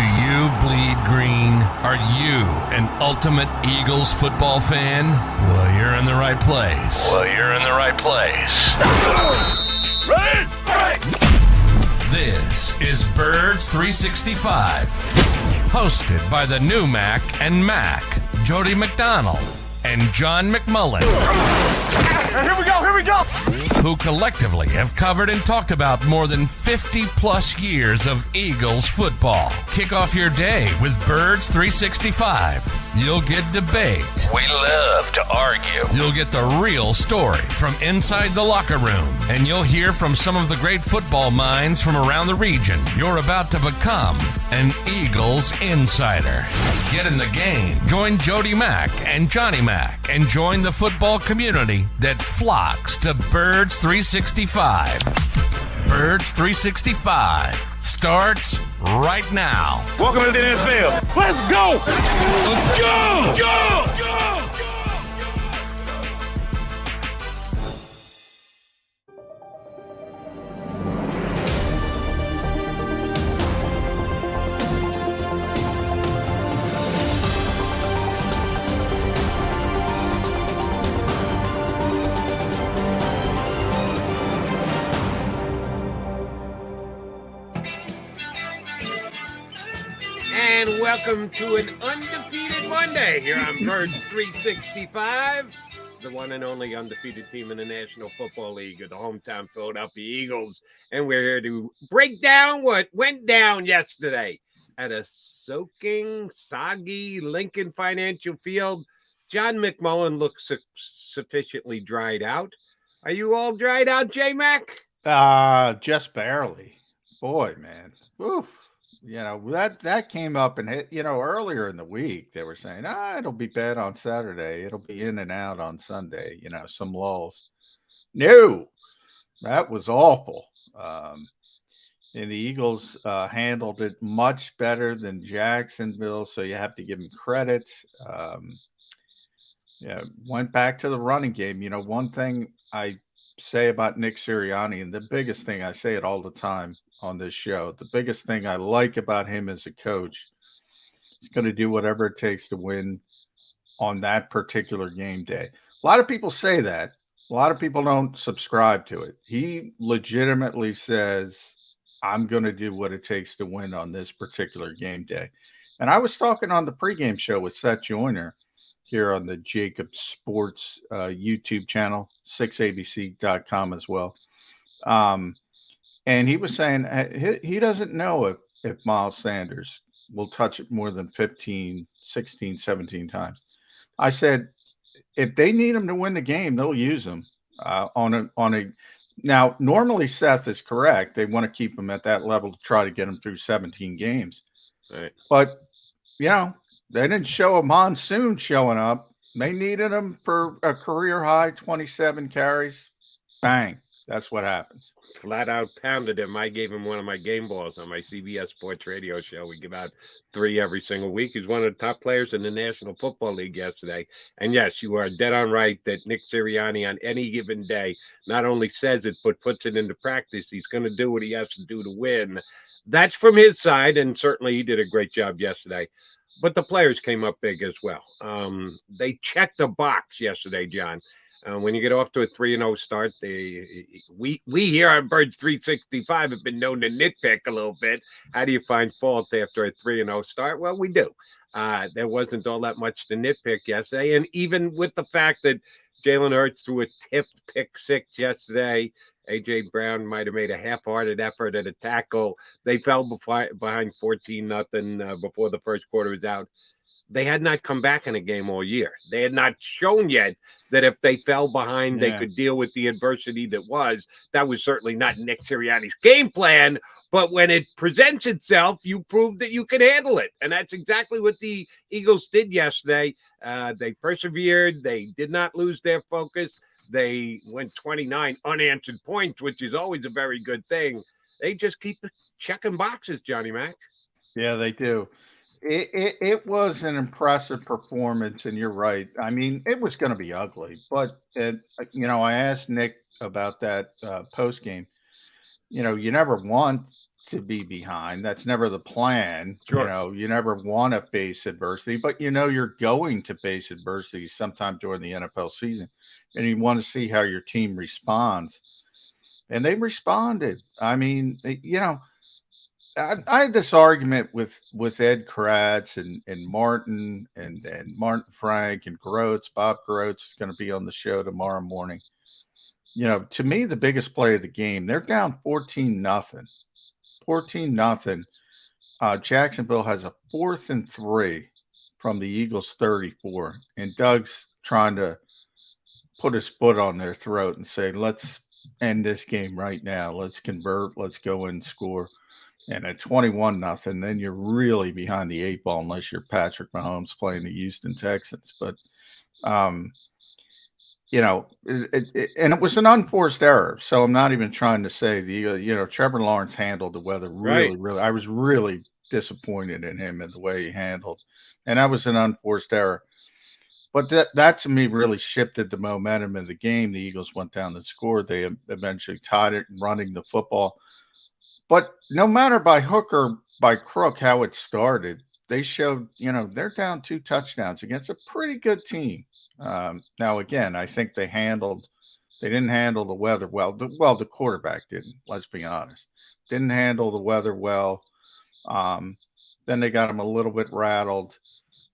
you bleed green? Are you an ultimate Eagles football fan? Well, you're in the right place. Ready? This is Birds 365, hosted by the new Mac and Mac, Jody McDonald and John McMullen. Here we go! Who collectively have covered and talked about more than 50 plus years of Eagles football. Kick off your day with Birds 365. You'll get debate. We love to argue. You'll get the real story from inside the locker room. And you'll hear from some of the great football minds from around the region. You're about to become an Eagles insider. Get in the game. Join Jody Mack and Johnny Mack and join the football community that flocks to Birds 365. Birds 365 starts right now. Welcome to the NFL. Let's go! Let's go! Go! And welcome to an undefeated Monday here on Birds 365, the one and only undefeated team in the National Football League of the hometown Philadelphia Eagles. And we're here to break down what went down yesterday at a soaking, soggy Lincoln Financial Field. John McMullen looks sufficiently dried out. Are you all dried out, J-Mac? Just barely. Boy, man. Oof. You know, that came up and hit, earlier in the week, they were saying, it'll be bad on Saturday. It'll be in and out on Sunday, some lulls. No, that was awful. And the Eagles handled it much better than Jacksonville. So you have to give them credit. Went back to the running game. One thing I say about Nick Sirianni, and the biggest thing, I say it all the time on this show, the biggest thing I like about him as a coach, he's going to do whatever it takes to win on that particular game day. A lot of people say that. A lot of people don't subscribe to it. He legitimately says, I'm going to do what it takes to win on this particular game day. And I was talking on the pregame show with Seth Joyner here on the JAKIB Sports YouTube channel, 6abc.com as well. And he was saying he doesn't know if Miles Sanders will touch it more than 15, 16, 17 times. I said, if they need him to win the game, they'll use him on a. Now, normally Seth is correct. They want to keep him at that level to try to get him through 17 games. Right. But, they didn't show a monsoon showing up. They needed him for a career high 27 carries. Bang. That's what happens. Flat out pounded him. I gave him one of my game balls on my CBS Sports radio show. We give out 3 every single week. He's one of the top players in the National Football League yesterday. And yes, you are dead on right that Nick Sirianni on any given day not only says it, but puts it into practice. He's going to do what he has to do to win. That's from his side, and certainly he did a great job yesterday. But the players came up big as well. They checked the box yesterday, John. When you get off to a 3-0 start, we here on Birds 365 have been known to nitpick a little bit. How do you find fault after a 3-0 start? Well, we do. There wasn't all that much to nitpick yesterday. And even with the fact that Jalen Hurts threw a tipped pick six yesterday, A.J. Brown might have made a half-hearted effort at a tackle. They fell behind 14-0 before the first quarter was out. They had not come back in a game all year. They had not shown yet that if they fell behind, they could deal with the adversity that was. That was certainly not Nick Sirianni's game plan. But when it presents itself, you prove that you can handle it. And that's exactly what the Eagles did yesterday. They persevered. They did not lose their focus. They went 29 unanswered points, which is always a very good thing. They just keep checking boxes, Johnny Mac. Yeah, they do. It was an impressive performance, and you're right. I mean, it was going to be ugly, but I asked Nick about that post game. You never want to be behind. That's never the plan. Sure. You never want to face adversity, but you're going to face adversity sometime during the NFL season, and you want to see how your team responds. And they responded. I mean, I had this argument with Ed Kratz and Martin and Martin Frank and Groats. Bob Groats is going to be on the show tomorrow morning. To me, the biggest play of the game, they're down 14-0. 14-0. Jacksonville has a 4th and 3 from the Eagles 34. And Doug's trying to put his foot on their throat and say, let's end this game right now. Let's convert. Let's go and score. And at 21-0, then you're really behind the 8 ball unless you're Patrick Mahomes playing the Houston Texans. But, and it was an unforced error. So I'm not even trying to say Trevor Lawrence handled the weather really, really. I was really disappointed in him and the way he handled. And that was an unforced error. But that to me really shifted the momentum of the game. The Eagles went down and scored. They eventually tied it and running the football. But no matter by hook or by crook how it started, they showed, they're down 2 touchdowns against a pretty good team. Now, again, I think they didn't handle the weather well. The quarterback didn't, let's be honest. Didn't handle the weather well. Then they got him a little bit rattled.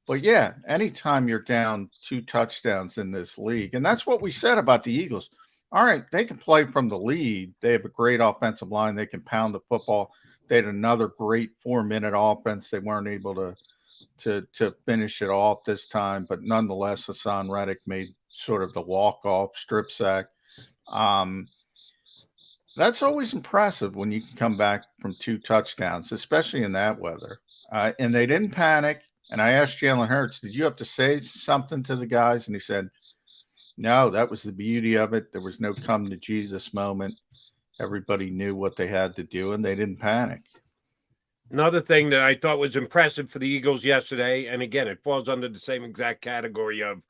But, yeah, anytime you're down 2 touchdowns in this league, and that's what we said about the Eagles. All right, they can play from the lead. They have a great offensive line. They can pound the football. They had another great 4-minute offense. They weren't able to finish it off this time, but nonetheless, Hassan Reddick made sort of the walk-off strip sack. That's always impressive when you can come back from 2 touchdowns, especially in that weather. And they didn't panic. And I asked Jalen Hurts, did you have to say something to the guys? And he said, no, that was the beauty of it. There was no come to Jesus moment. Everybody knew what they had to do, and they didn't panic. Another thing that I thought was impressive for the Eagles yesterday, and again, it falls under the same exact category of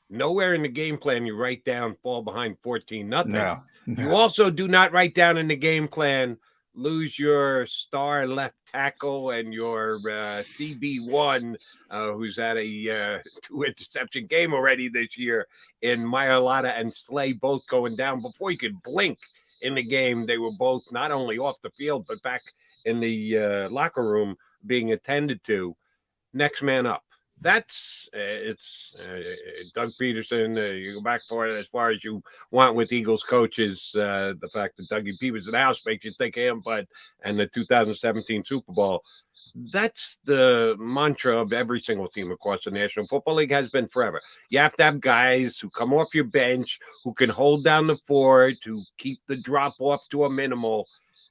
nowhere in the game plan you write down fall behind 14-0. No. You also do not write down in the game plan lose your star left tackle and your CB1, who's had a 2-interception game already this year, in Mailata and Slay both going down. Before you could blink in the game, they were both not only off the field, but back in the locker room being attended to. Next man up. That's it's Doug Peterson. You go back for it as far as you want with Eagles coaches. The fact that Dougie P was in the house makes you think of him, and the 2017 Super Bowl. That's the mantra of every single team across the National Football League has been forever. You have to have guys who come off your bench, who can hold down the fort, who keep the drop off to a minimal.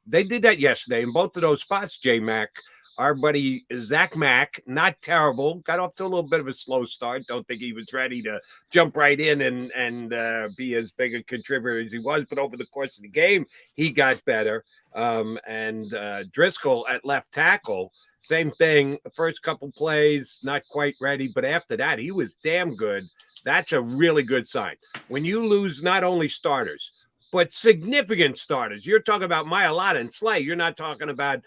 They did that yesterday in both of those spots, J-Mac. Our buddy Zach Mack, not terrible, got off to a little bit of a slow start. Don't think he was ready to jump right in and be as big a contributor as he was. But over the course of the game, he got better. And Driscoll at left tackle, same thing. First couple plays, not quite ready. But after that, he was damn good. That's a really good sign. When you lose not only starters, but significant starters. You're talking about Mailata and Slay. You're not talking about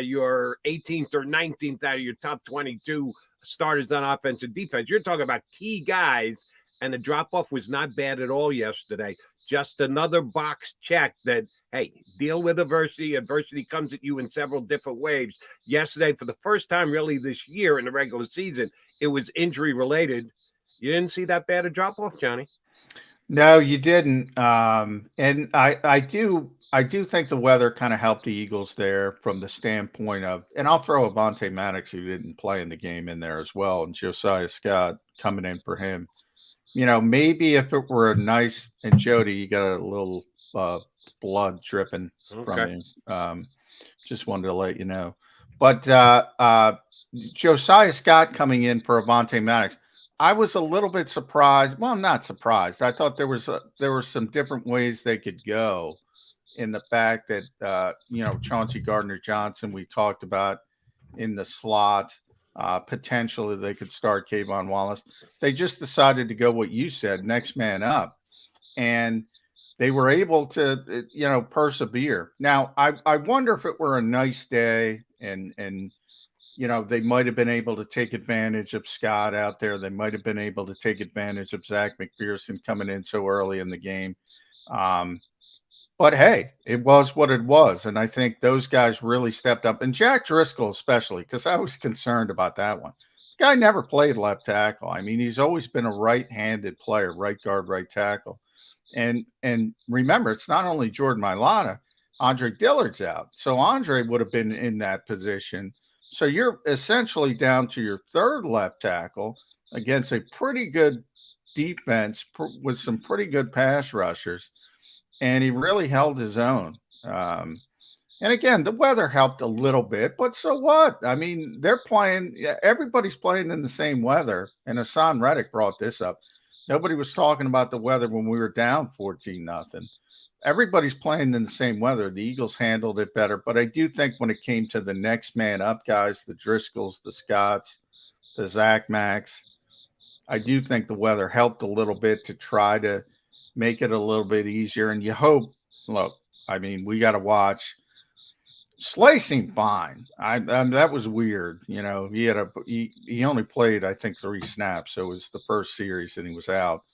your 18th or 19th out of your top 22 starters on offense and defense. You're talking about key guys, and the drop-off was not bad at all yesterday. Just another box check that, hey, deal with adversity. Adversity comes at you in several different waves. Yesterday, for the first time really this year in the regular season, it was injury-related. You didn't see that bad a drop-off, Johnny? No, you didn't. And I do think the weather kind of helped the Eagles there from the standpoint of, and I'll throw Avonte Maddox, who didn't play in the game, in there as well, and Josiah Scott coming in for him. Maybe if it were a nice, and Jody, you got a little blood dripping from him. Just wanted to let you know. But Josiah Scott coming in for Avonte Maddox, I was a little bit surprised. Well, I'm not surprised. I thought there were some different ways they could go, in the fact that Chauncey Gardner-Johnson, we talked about in the slot. Potentially they could start Kayvon Wallace. They just decided to go what you said, next man up. And they were able to, persevere. Now, I wonder if it were a nice day and they might have been able to take advantage of Scott out there. They might have been able to take advantage of Zach McPherson coming in so early in the game. But hey, it was what it was. And I think those guys really stepped up. And Jack Driscoll, especially, because I was concerned about that one. The guy never played left tackle. I mean, he's always been a right-handed player, right guard, right tackle. And remember, it's not only Jordan Mailata, Andre Dillard's out. So Andre would have been in that position. So you're essentially down to your third left tackle against a pretty good defense with some pretty good pass rushers. And he really held his own. And again, the weather helped a little bit, but so what? I mean, they're playing, everybody's playing in the same weather. And Hassan Reddick brought this up. Nobody was talking about the weather when we were down 14-0. Everybody's playing in the same weather. The Eagles handled it better. But I do think when it came to the next man up guys, the Driscolls, the Scotts, the Zach Max, I do think the weather helped a little bit to try to make it a little bit easier. And you hope, look, I mean, we got to watch. Slay seemed fine. That was weird. He had he only played, I think, 3 snaps. So it was the first series and he was out.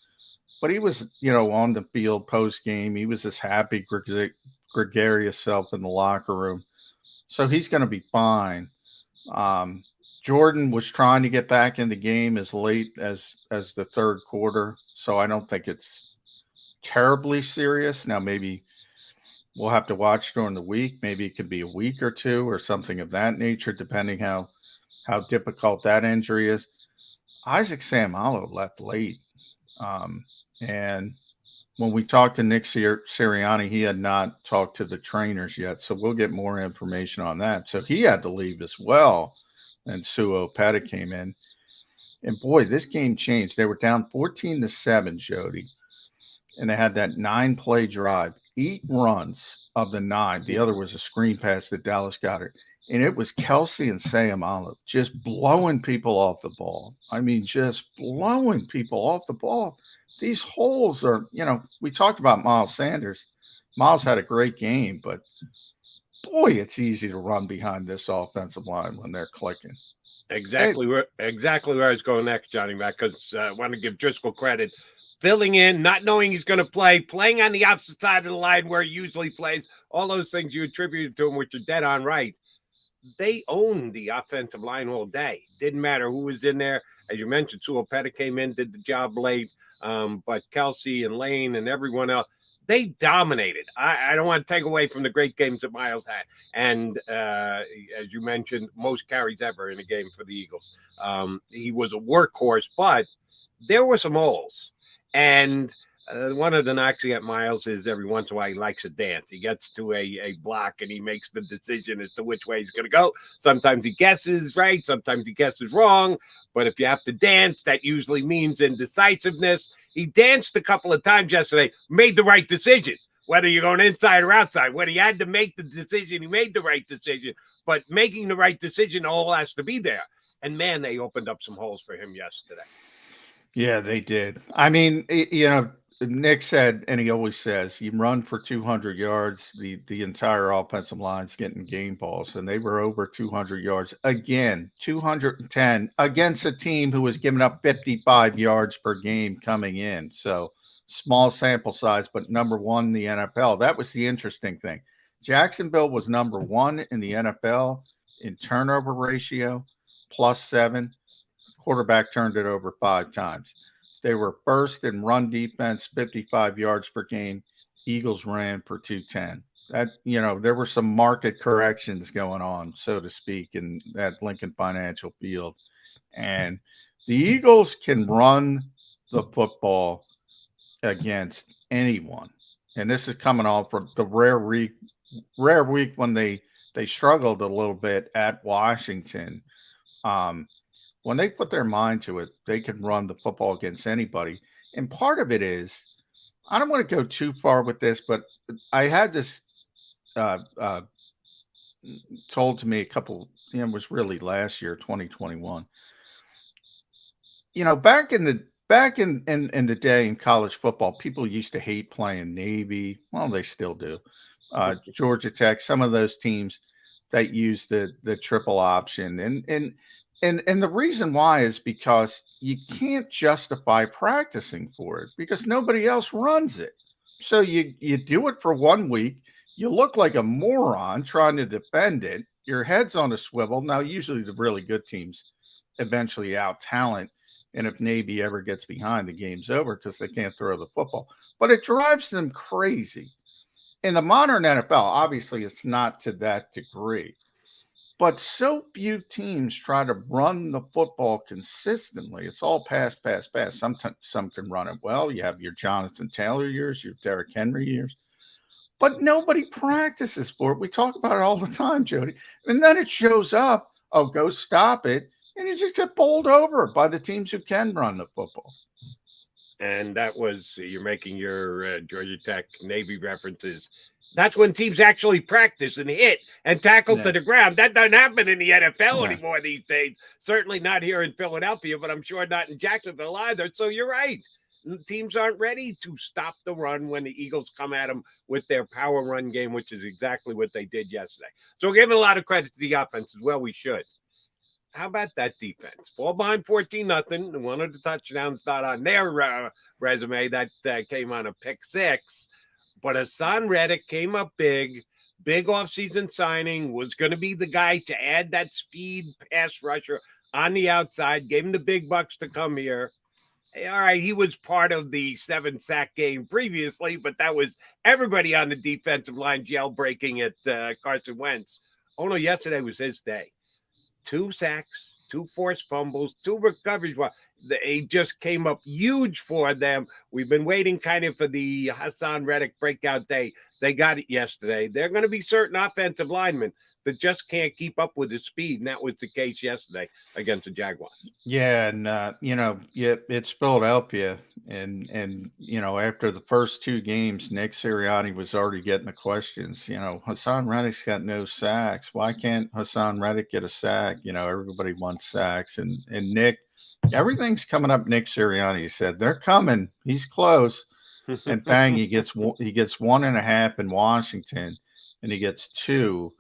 But he was, on the field post game. He was this happy, gregarious self in the locker room. So he's going to be fine. Jordan was trying to get back in the game as late as the third quarter. So I don't think it's terribly serious. Now, maybe we'll have to watch during the week. Maybe it could be a week or 2 or something of that nature, depending how difficult that injury is. Isaac Seumalo left late. And when we talked to Nick Sirianni, he had not talked to the trainers yet. So we'll get more information on that. So he had to leave as well. And Suo Peta came in. And boy, this game changed. They were down 14-7, Jody. And they had that 9-play drive, 8 runs of the 9. The other was a screen pass that Dallas Goedert. And it was Kelsey and Seumalo just blowing people off the ball. I mean, just blowing people off the ball. These holes are, we talked about Miles Sanders. Miles had a great game, but boy, it's easy to run behind this offensive line when they're clicking. Exactly where I was going next, Johnny Mac, because I want to give Driscoll credit. Filling in, not knowing he's going to play, playing on the opposite side of the line where he usually plays, all those things you attributed to him, which are dead on right. They owned the offensive line all day. Didn't matter who was in there. As you mentioned, Suo Peta came in, did the job late. But Kelsey and Lane and everyone else, they dominated. I don't want to take away from the great games that Miles had. And as you mentioned, most carries ever in a game for the Eagles. He was a workhorse, but there were some holes. And one of the knocks at Miles is every once in a while he likes to dance. He gets to a block and he makes the decision as to which way he's going to go. Sometimes he guesses right. Sometimes he guesses wrong. But if you have to dance, that usually means indecisiveness. He danced a couple of times yesterday, made the right decision, whether you're going inside or outside. When he had to make the decision, he made the right decision. But making the right decision, all has to be there. And, man, they opened up some holes for him yesterday. Yeah, they did. I mean, Nick said, and he always says, you run for 200 yards, the entire offensive line's getting game balls, and they were over 200 yards. Again, 210 against a team who was giving up 55 yards per game coming in. So small sample size, but number 1 in the NFL. That was the interesting thing. Jacksonville was number 1 in the NFL in turnover ratio, +7. Quarterback turned it over 5 times. They were first in run defense, 55 yards per game. Eagles ran for 210. That, there were some market corrections going on, so to speak, in that Lincoln Financial Field. And the Eagles can run the football against anyone. And this is coming off of the rare week when they struggled a little bit at Washington. When they put their mind to it, they can run the football against anybody. And part of it is, I don't want to go too far with this, but I had this told to me it was really last year, 2021. Back in back in the day in college football, people used to hate playing Navy. Well, they still do. Georgia Tech, some of those teams that use the triple option, and the reason why is because you can't justify practicing for it because nobody else runs it. So you do it for 1 week. You look like a moron trying to defend it. Your head's on a swivel. Now, usually the really good teams eventually out talent. And if Navy ever gets behind, the game's over because they can't throw the football. But it drives them crazy. In the modern NFL, obviously it's not to that degree. But so few teams try to run the football consistently. It's all pass, pass, pass. Sometimes some can run it well. You have your Jonathan Taylor years, your Derrick Henry years. But nobody practices for it. We talk about it all the time, Jody. And then it shows up. Oh, go stop it. And you just get bowled over by the teams who can run the football. And that was, you're making your Georgia Tech Navy references. That's when teams actually practice and hit and tackle to the ground. That doesn't happen in the NFL anymore these days. Certainly not here in Philadelphia, but I'm sure not in Jacksonville either. So you're right. Teams aren't ready to stop the run when the Eagles come at them with their power run game, which is exactly what they did yesterday. So we're giving a lot of credit to the offense as well. We should. How about that defense? Fall behind 14-0. One of the touchdowns not on their resume. That came on a pick six. But Hassan Reddick came up big offseason signing, was going to be the guy to add that speed pass rusher on the outside, gave him the big bucks to come here. All right, he was part of the 7-sack game previously, but that was everybody on the defensive line jailbreaking at Carson Wentz. Oh, no, yesterday was his day. 2 sacks, 2 forced fumbles, 2 recoveries. They just came up huge for them. We've been waiting kind of for the Hassan Reddick breakout day. They got it yesterday. They're going to be certain offensive linemen that just can't keep up with his speed, and that was the case yesterday against the Jaguars. Yeah, and it's Philadelphia, and after the first 2 games, Nick Sirianni was already getting the questions. Hassan Reddick's got no sacks. Why can't Hassan Reddick get a sack? Everybody wants sacks, and Nick. Everything's coming up. Nick Sirianni, he said they're coming. He's close, and bang, he gets 1.5 in Washington, and he gets 2.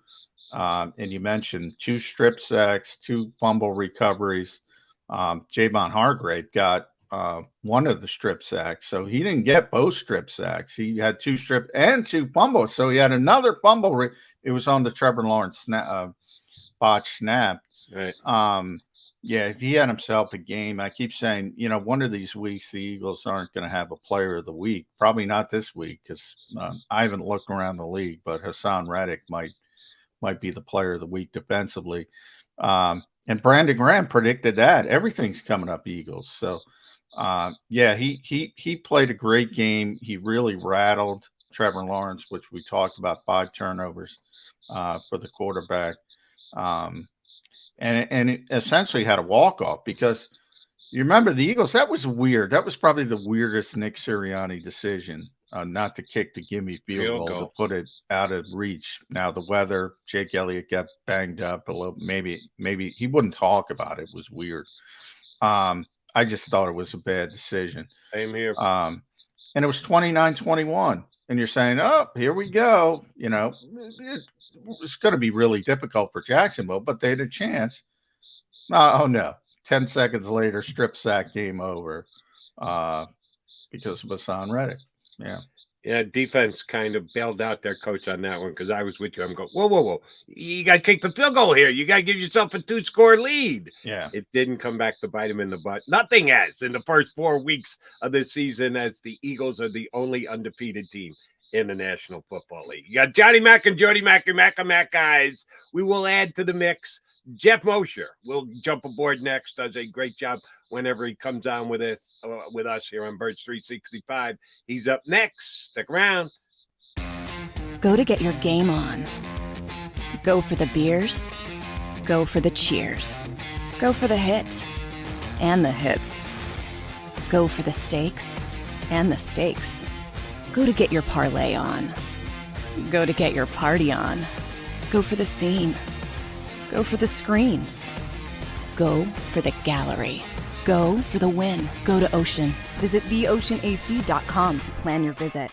And you mentioned 2 strip sacks, 2 fumble recoveries. Javon Hargrave got 1 of the strip sacks, so he didn't get both strip sacks. He had 2 strip and 2 fumbles, so he had another fumble. It was on the Trevor Lawrence botch snap. Right. Yeah, he had himself a game. I keep saying, one of these weeks the Eagles aren't going to have a player of the week. Probably not this week because I haven't looked around the league, but Hassan Reddick might be the player of the week defensively. And Brandon Graham predicted that. Everything's coming up Eagles. So, he played a great game. He really rattled Trevor Lawrence, which we talked about, 5 turnovers for the quarterback. And it essentially had a walk-off because you remember the Eagles, that was weird. That was probably the weirdest Nick Sirianni decision, not to kick the gimme field goal, to put it out of reach. Now, the weather, Jake Elliott got banged up a little. Maybe he wouldn't talk about it. It was weird. I just thought it was a bad decision. Same here. And it was 29-21. And you're saying, oh, here we go. It's going to be really difficult for Jacksonville, but they had a chance. Oh, no. 10 seconds later, strip sack, game over because of Hassan Reddick. Yeah. Yeah, defense kind of bailed out their coach on that one because I was with you. I'm going, whoa. You got to kick the field goal here. You got to give yourself a 2-score lead. Yeah. It didn't come back to bite him in the butt. Nothing has in the first 4 weeks of this season, as the Eagles are the only undefeated team in the National Football League. You got Johnny Mack and Jody Mack, your Mac guys. We will add to the mix. Jeff Mosher will jump aboard next. Does a great job whenever he comes on with us here on Birds 365. He's up next. Stick around. Go to get your game on. Go for the beers. Go for the cheers. Go for the hit and the hits. Go for the stakes and the stakes. Go to get your parlay on. Go to get your party on. Go for the scene. Go for the screens. Go for the gallery. Go for the win. Go to Ocean. Visit theoceanac.com to plan your visit.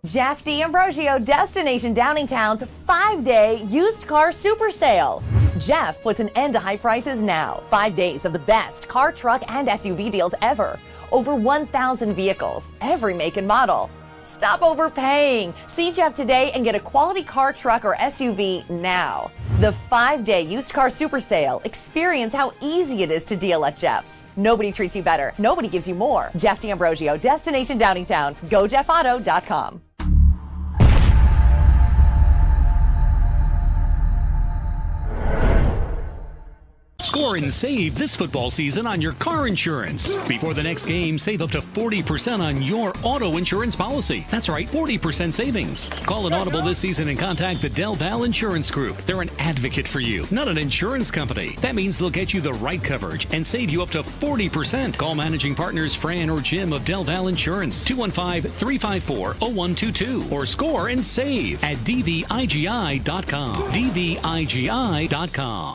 Jeff D'Ambrosio, Destination Downingtown's 5-day used car super sale. Jeff puts an end to high prices now. 5 days of the best car, truck, and SUV deals ever. Over 1,000 vehicles, every make and model. Stop overpaying. See Jeff today and get a quality car, truck, or SUV now. The 5-day used car super sale. Experience how easy it is to deal at Jeff's. Nobody treats you better. Nobody gives you more. Jeff D'Ambrosio, Destination Downingtown. GoJeffAuto.com. Score and save this football season on your car insurance. Before the next game, save up to 40% on your auto insurance policy. That's right, 40% savings. Call an Audible this season and contact the Del Val Insurance Group. They're an advocate for you, not an insurance company. That means they'll get you the right coverage and save you up to 40%. Call managing partners Fran or Jim of Del Val Insurance, 215-354-0122, or score and save at dvigi.com. dvigi.com.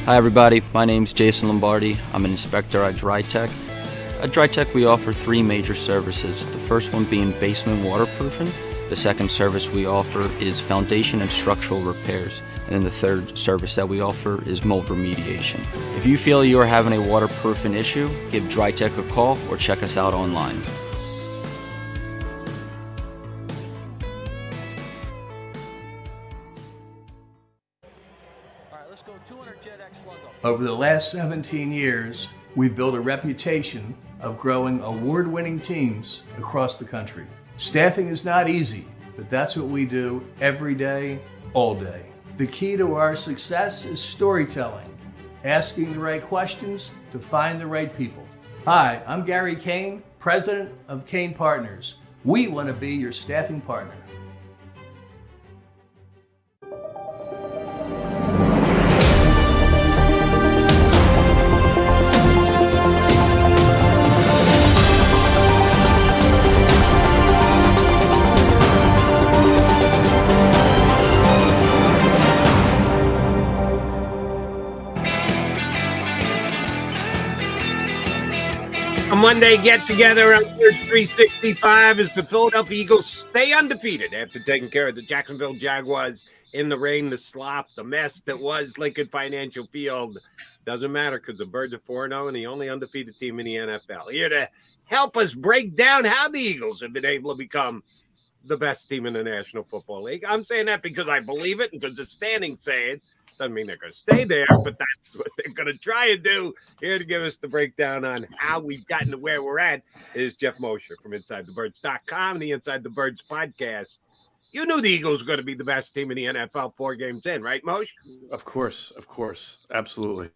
Hi everybody, my name's Jason Lombardi. I'm an inspector at DryTech. At DryTech we offer 3 major services, the first one being basement waterproofing. The second service we offer is foundation and structural repairs. And then the third service that we offer is mold remediation. If you feel you are having a waterproofing issue, give DryTech a call or check us out online. Over the last 17 years, we've built a reputation of growing award-winning teams across the country. Staffing is not easy, but that's what we do every day, all day. The key to our success is storytelling, asking the right questions to find the right people. Hi, I'm Gary Kane, president of Kane Partners. We want to be your staffing partner. A Monday get-together on Birds 365 as the Philadelphia Eagles stay undefeated after taking care of the Jacksonville Jaguars in the rain, the slop, the mess that was Lincoln Financial Field. Doesn't matter because the Birds are 4-0 and the only undefeated team in the NFL. Here to help us break down how the Eagles have been able to become the best team in the National Football League. I'm saying that because I believe it and because the standings say it. Doesn't mean they're going to stay there, but that's what they're going to try and do. Here to give us the breakdown on how we've gotten to where we're at is Jeff Mosher from InsideTheBirds.com and the Inside the Birds podcast. You knew the Eagles were going to be the best team in the NFL 4 games in, right, Moshe? Of course. Absolutely.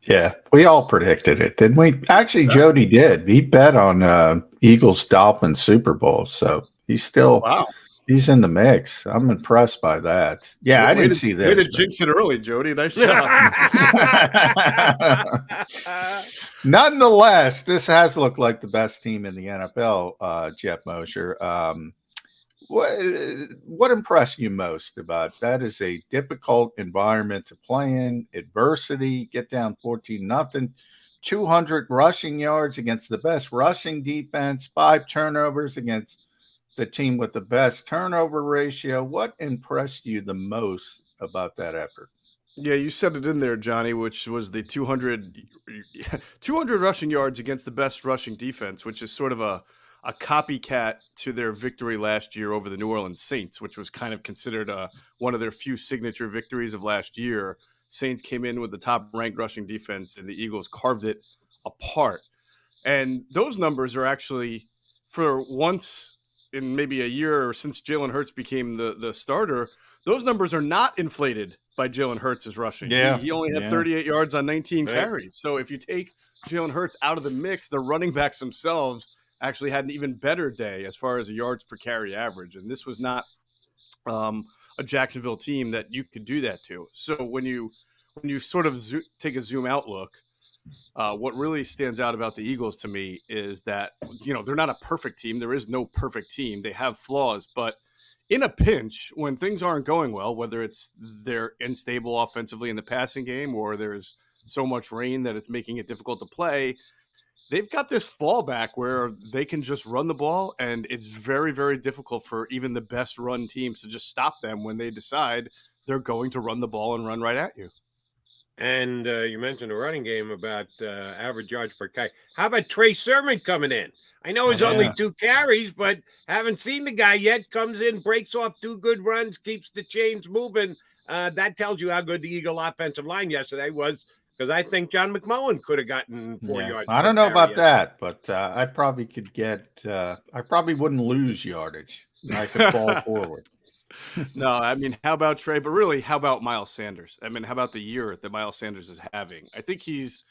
Yeah, we all predicted it, didn't we? Actually, Jody did. He bet on Eagles-Dolphins Super Bowl, so he's still he's in the mix. I'm impressed by that. Yeah, I didn't see this. Way to jinx it early, Jody. Nice job. Nonetheless, this has looked like the best team in the NFL, Jeff Mosher. What impressed you most about that? Is a difficult environment to play in, adversity, get down 14-0, 200 rushing yards against the best rushing defense, 5 turnovers against the team with the best turnover ratio. What impressed you the most about that effort? Yeah, you said it in there, Johnny, which was the 200 rushing yards against the best rushing defense, which is sort of a copycat to their victory last year over the New Orleans Saints, which was kind of considered one of their few signature victories of last year. Saints came in with the top-ranked rushing defense, and the Eagles carved it apart. And those numbers are actually, for once in maybe a year or since Jalen Hurts became the starter, those numbers are not inflated by Jalen Hurts' rushing. Yeah. He only had 38 yards on 19 carries. So if you take Jalen Hurts out of the mix, the running backs themselves actually had an even better day as far as a yards per carry average. And this was not a Jacksonville team that you could do that to. So when you when you sort of take a zoom out look, what really stands out about the Eagles to me is that, they're not a perfect team. There is no perfect team. They have flaws, but in a pinch, when things aren't going well, whether it's they're unstable offensively in the passing game or there's so much rain that it's making it difficult to play, they've got this fallback where they can just run the ball, and it's very, very difficult for even the best run teams to just stop them when they decide they're going to run the ball and run right at you. And you mentioned the running game about average yards per carry. How about Trey Sermon coming in? I know it's only 2 carries, but haven't seen the guy yet. Comes in, breaks off 2 good runs, keeps the chains moving. That tells you how good the Eagle offensive line yesterday was, because I think John McMullen could have gotten 4 yards. I don't know about that, but I probably could get I probably wouldn't lose yardage. I could fall forward. No, I mean, how about Trey? But really, how about Miles Sanders? I mean, how about the year that Miles Sanders is having? I think he's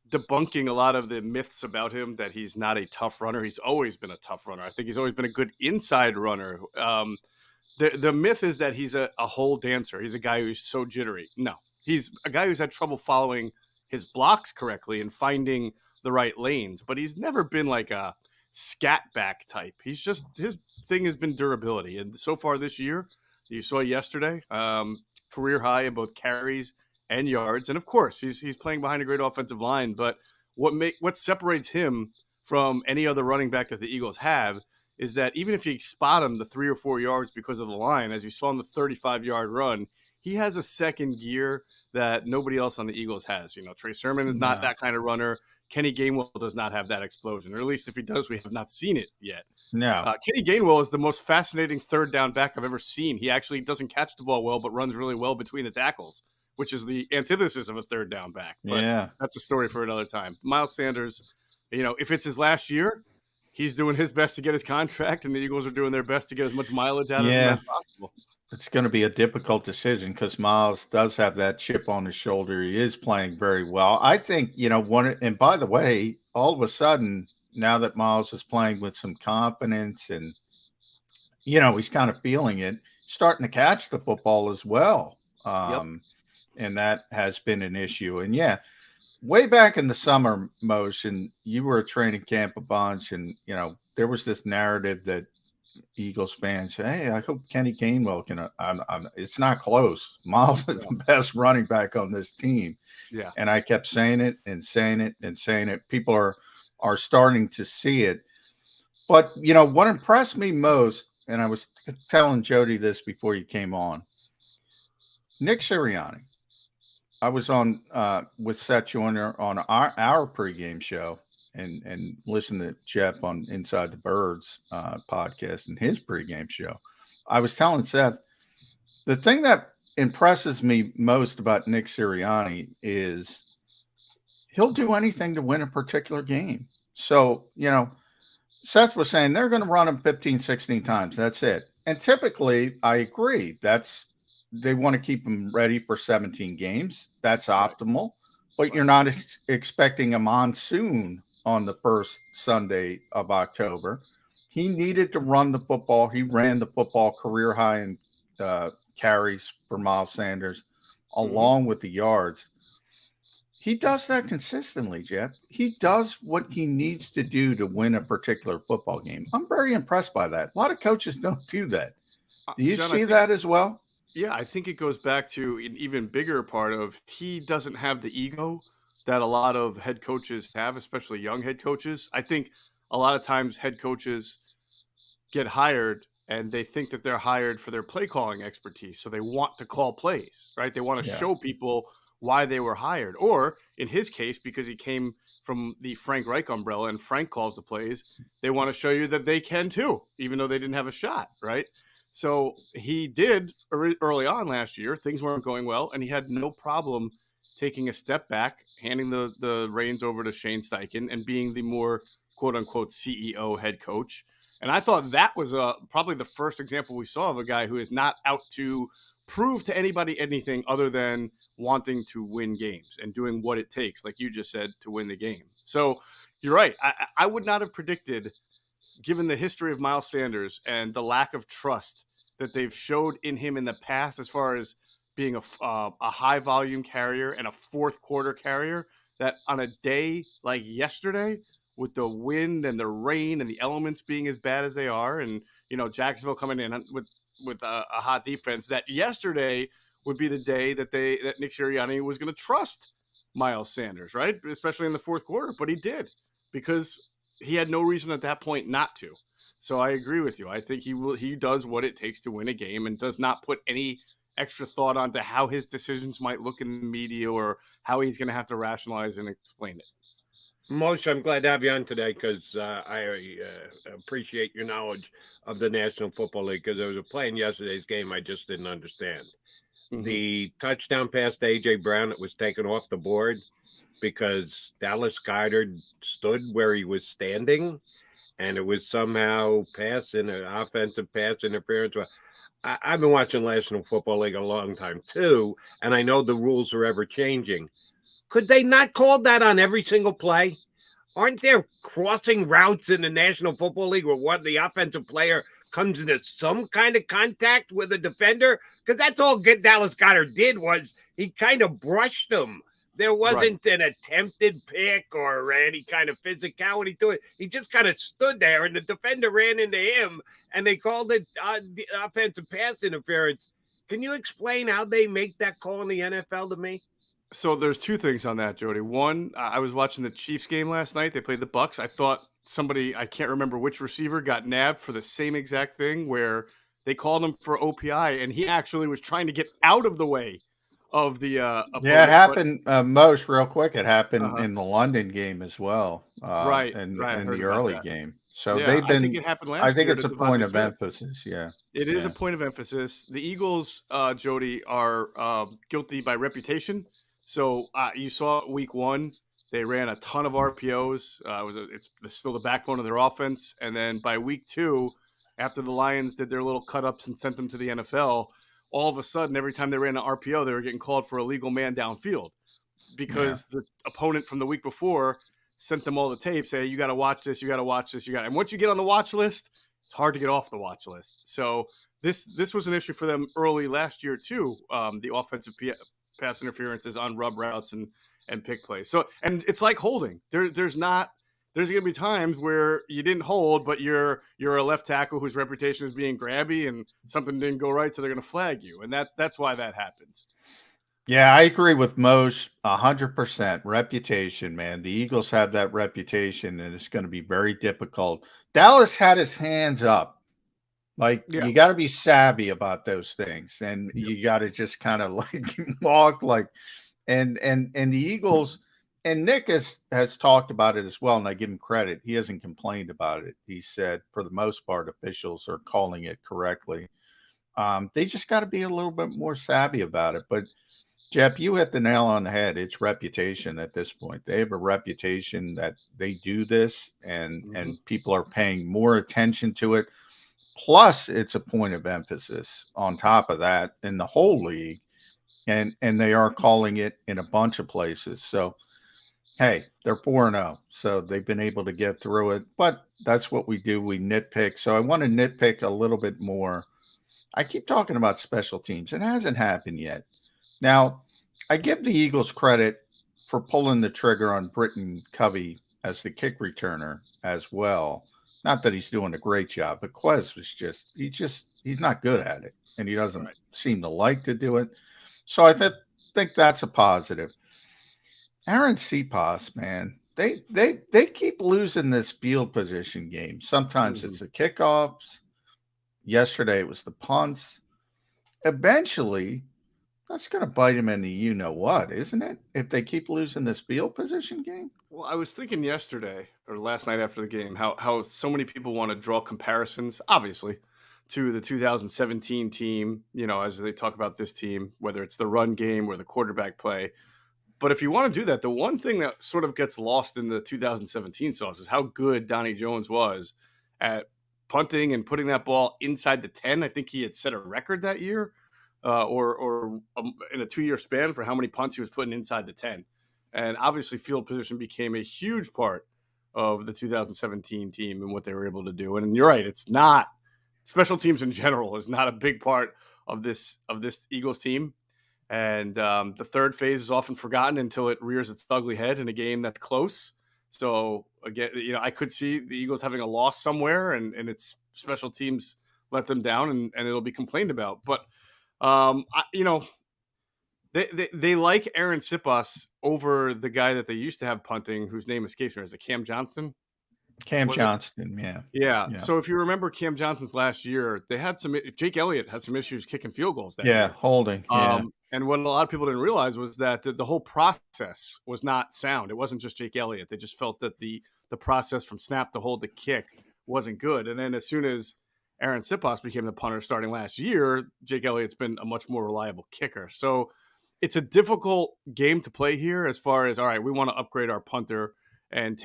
debunking a lot of the myths about him, that he's not a tough runner. He's always been a tough runner. I think he's always been a good inside runner. The myth is that he's a hole dancer. He's a guy who's so jittery. No, he's a guy who's had trouble following his blocks correctly and finding the right lanes, but he's never been like a scat back type. He's just, his thing has been durability. And so far this year, you saw yesterday, career high in both carries and yards. And of course, he's playing behind a great offensive line. But what separates him from any other running back that the Eagles have is that even if you spot him the 3 or 4 yards because of the line, as you saw in the 35-yard run, he has a second gear that nobody else on the Eagles has. Trey Sermon is not that kind of runner. Kenny Gainwell does not have that explosion, or at least if he does, we have not seen it yet. No. Kenny Gainwell is the most fascinating third down back I've ever seen. He actually doesn't catch the ball well, but runs really well between the tackles, which is the antithesis of a third down back. But that's a story for another time. Miles Sanders, if it's his last year, he's doing his best to get his contract, and the Eagles are doing their best to get as much mileage out of him as possible. It's going to be a difficult decision because Miles does have that chip on his shoulder. He is playing very well. I think, and by the way, all of a sudden, now that Miles is playing with some confidence and, he's kind of feeling it, starting to catch the football as well. And that has been an issue. And way back in the summer, Motion, you were at training camp a bunch, and, there was this narrative that Eagles fans say, hey, I hope Kenny Gainwell can. It's not close. Miles is the best running back on this team. Yeah. And I kept saying it and saying it and saying it. People are starting to see it. But, what impressed me most, and I was telling Jody this before you came on, Nick Sirianni. I was on with Seth Joyner on our pregame show and listened to Jeff on Inside the Birds podcast and his pregame show. I was telling Seth, the thing that impresses me most about Nick Sirianni is he'll do anything to win a particular game. So, Seth was saying they're going to run him 15, 16 times. That's it. And typically, I agree. They want to keep him ready for 17 games. That's optimal. But you're not expecting a monsoon on the first Sunday of October. He needed to run the football. He ran the football career high in carries for Miles Sanders, along with the yards. He does that consistently, Jeff. He does what he needs to do to win a particular football game. I'm very impressed by that. A lot of coaches don't do that. Do you see that as well? Yeah, I think it goes back to an even bigger part of he doesn't have the ego that a lot of head coaches have, especially young head coaches. I think a lot of times head coaches get hired and they think that they're hired for their play calling expertise. So they want to call plays, right? They want to show people why they were hired. Or in his case, because he came from the Frank Reich umbrella and Frank calls the plays, they want to show you that they can too, even though they didn't have a shot, right? So he did early on last year. Things weren't going well, and he had no problem taking a step back, handing the reins over to Shane Steichen and being the more quote-unquote CEO head coach. And I thought that was probably the first example we saw of a guy who is not out to prove to anybody anything other than wanting to win games and doing what it takes, like you just said, to win the game. So you're right. I would not have predicted, given the history of Miles Sanders and the lack of trust that they've showed in him in the past as far as being a high volume carrier and a fourth quarter carrier, that on a day like yesterday, with the wind and the rain and the elements being as bad as they are, and Jacksonville coming in with a hot defense, that yesterday would be the day that Nick Sirianni was going to trust Miles Sanders, right? Especially in the fourth quarter, but he did, because he had no reason at that point not to. So I agree with you. I think he does what it takes to win a game and does not put any extra thought onto how his decisions might look in the media or how he's going to have to rationalize and explain it. Moshe, I'm glad to have you on today because I appreciate your knowledge of the National Football League, because there was a play in yesterday's game I just didn't understand. Mm-hmm. The touchdown pass to A.J. Brown, it was taken off the board because Dallas Goedert stood where he was standing, and it was somehow an offensive pass interference. I've been watching National Football League a long time too, and I know the rules are ever changing. Could they not call that on every single play? Aren't there crossing routes in the National Football League where the offensive player comes into some kind of contact with a defender? Because that's all Dallas Goedert did, was he kind of brushed him. There wasn't an attempted pick or any kind of physicality to it. He just kind of stood there, and the defender ran into him, and they called it the offensive pass interference. Can you explain how they make that call in the NFL to me? So there's two things on that, Jody. One, I was watching the Chiefs game last night. They played the Bucs. I thought somebody, I can't remember which receiver, got nabbed for the same exact thing, where they called him for OPI, and he actually was trying to get out of the way of the opponent. Yeah, it happened, Moshe, real quick. It happened in the London game as well. In the early game. So they've been. I think it happened last year. I think it's a point of emphasis. Yeah, it is a point of emphasis. The Eagles, Jody, are guilty by reputation. So you saw week one, they ran a ton of RPOs. It's still the backbone of their offense. And then by week two, after the Lions did their little cut-ups and sent them to the NFL, all of a sudden, every time they ran an RPO, they were getting called for a legal man downfield, because the opponent from the week before sent them all the tapes. Hey, you got to watch this. You got to watch this. And once you get on the watch list, it's hard to get off the watch list. So this was an issue for them early last year too. The offensive pass interferences on rub routes and pick plays. So, and it's like holding. There's going to be times where you didn't hold, but you're a left tackle whose reputation is being grabby and something didn't go right, so they're going to flag you. And that's why that happens. Yeah, I agree with Moshe 100%. Reputation, man. The Eagles have that reputation, and it's going to be very difficult. Dallas had his hands up. You got to be savvy about those things, and you got to just kind of walk and the Eagles, and Nick has talked about it as well, and I give him credit. He hasn't complained about it. He said, for the most part, officials are calling it correctly. They just got to be a little bit more savvy about it. But Jeff, you hit the nail on the head. It's reputation at this point. They have a reputation that they do this, and people are paying more attention to it. Plus, it's a point of emphasis on top of that in the whole league, and they are calling it in a bunch of places. So, hey, they're 4-0, so they've been able to get through it. But that's what we do. We nitpick. So I want to nitpick a little bit more. I keep talking about special teams. It hasn't happened yet. Now, I give the Eagles credit for pulling the trigger on Britton Covey as the kick returner as well. Not that he's doing a great job, but Quez was he's not good at it, and he doesn't seem to like to do it. So I think that's a positive. Aaron Cepas, man, they keep losing this field position game. Sometimes it's the kickoffs. Yesterday it was the punts. Eventually, that's going to bite him in the you-know-what, isn't it? If they keep losing this field position game. Well, I was thinking yesterday or last night after the game how so many people want to draw comparisons, obviously, to the 2017 team, as they talk about this team, whether it's the run game or the quarterback play. But if you want to do that, the one thing that sort of gets lost in the 2017 sauce is how good Donnie Jones was at punting and putting that ball inside the 10. I think he had set a record that year. Or in a 2-year span for how many punts he was putting inside the 10. And obviously field position became a huge part of the 2017 team and what they were able to do. And you're right, it's not – special teams in general is not a big part of this Eagles team. And the third phase is often forgotten until it rears its ugly head in a game that's close. So again, I could see the Eagles having a loss somewhere, and its special teams let them down, and it'll be complained about. But they like Aaron Siposs over the guy that they used to have punting, whose name escapes me. Is it Cam Johnston? Cam Johnston, yeah. Yeah. So if you remember Cam Johnston's last year, they had Jake Elliott had some issues kicking field goals that year. Holding. And what a lot of people didn't realize was that the whole process was not sound. It wasn't just Jake Elliott. They just felt that the process from snap to hold to kick wasn't good. And then as soon as Aaron Siposs became the punter starting last year, Jake Elliott's been a much more reliable kicker. So it's a difficult game to play here as far as, all right, we want to upgrade our punter and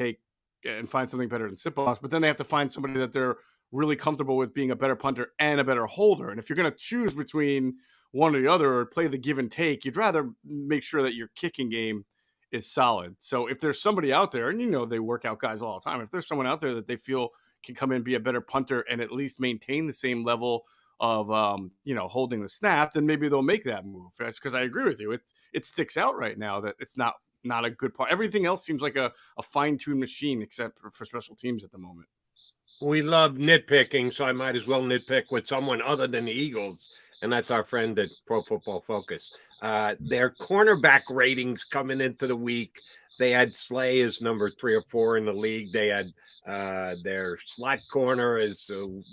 find something better than Siposs, but then they have to find somebody that they're really comfortable with being a better punter and a better holder. And if you're going to choose between one or the other or play the give and take, you'd rather make sure that your kicking game is solid. So if there's somebody out there, and they work out guys all the time, if there's someone out there that they feel can come in, be a better punter, and at least maintain the same level of holding the snap, then maybe they'll make that move. That's because I agree with you. It sticks out right now that it's not a good part. Everything else seems like a fine-tuned machine except for special teams at the moment. We love nitpicking, so I might as well nitpick with someone other than the Eagles, and that's our friend at Pro Football Focus. Their cornerback ratings coming into the week, they had Slay as number 3 or 4 in the league. They had their slot corner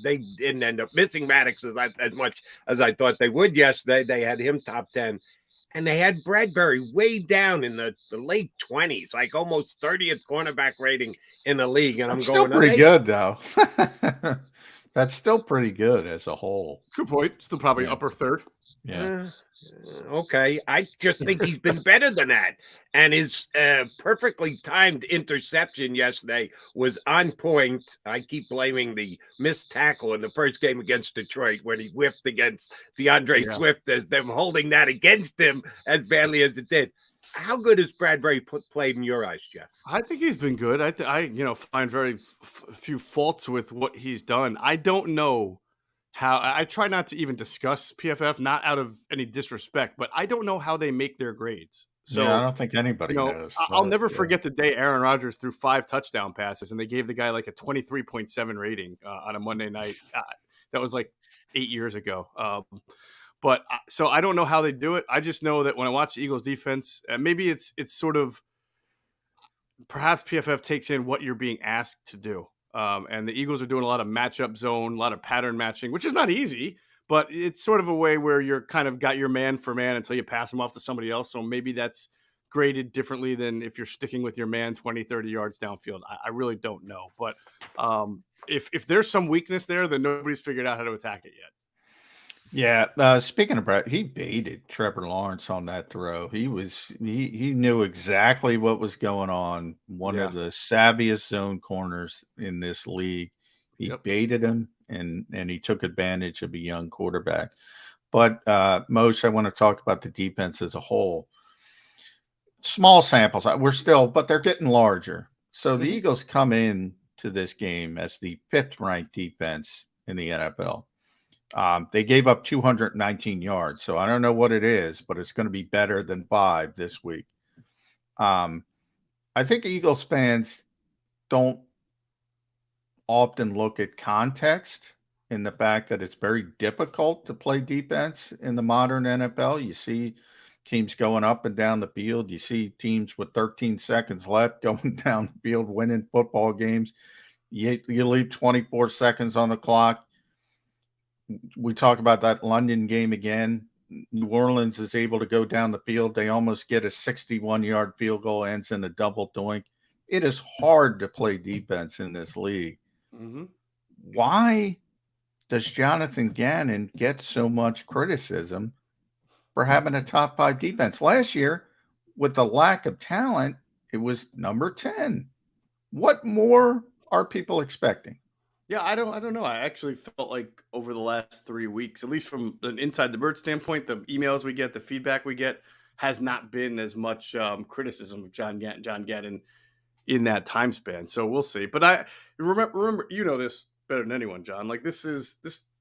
they didn't end up missing Maddox as much as I thought they would yesterday. They had him top 10. And they had Bradbury way down in the late 20s, like almost 30th cornerback rating in the league. And That's still pretty good, though. That's still pretty good as a whole. Good point. Still probably upper third. Yeah. Okay. I just think he's been better than that. And his perfectly timed interception yesterday was on point. I keep blaming the missed tackle in the first game against Detroit when he whiffed against DeAndre Swift, as them holding that against him as badly as it did. How good has Bradbury played in your eyes, Jeff? I think he's been good. I find very few faults with what he's done. I don't know how. I try not to even discuss PFF, not out of any disrespect, but I don't know how they make their grades. So I don't think anybody knows. I'll never forget the day Aaron Rodgers threw 5 touchdown passes, and they gave the guy like a 23.7 rating on a Monday night. That was like 8 years ago. So I don't know how they do it. I just know that when I watch the Eagles defense, maybe it's sort of perhaps PFF takes in what you're being asked to do. And the Eagles are doing a lot of matchup zone, a lot of pattern matching, which is not easy, but it's sort of a way where you're kind of got your man for man until you pass him off to somebody else. So maybe that's graded differently than if you're sticking with your man 20, 30 yards downfield. I really don't know. But if there's some weakness there, then nobody's figured out how to attack it yet. Yeah. Speaking of Brett, he baited Trevor Lawrence on that throw. He knew exactly what was going on. One of the savviest zone corners in this league. He baited him and he took advantage of a young quarterback. But Moshe, I want to talk about the defense as a whole. Small samples. But they're getting larger. So the Eagles come in to this game as the 5th ranked defense in the NFL. They gave up 219 yards. So I don't know what it is, but it's going to be better than 5 this week. I think Eagles fans don't often look at context in the fact that it's very difficult to play defense in the modern NFL. You see teams going up and down the field. You see teams with 13 seconds left going down the field, winning football games. You leave 24 seconds on the clock. We talk about that London game again. New Orleans is able to go down the field. They almost get a 61-yard field goal, ends in a double doink. It is hard to play defense in this league. Why does Jonathan Gannon get so much criticism for having a top 5 defense? Last year, with the lack of talent, it was number 10. What more are people expecting? Yeah, I don't know. I actually felt like over the last 3 weeks, at least from an Inside the Bird standpoint, the emails we get, the feedback we get, has not been as much criticism of John Gannon in that time span. So we'll see. But I remember, you know this better than anyone, John. Like this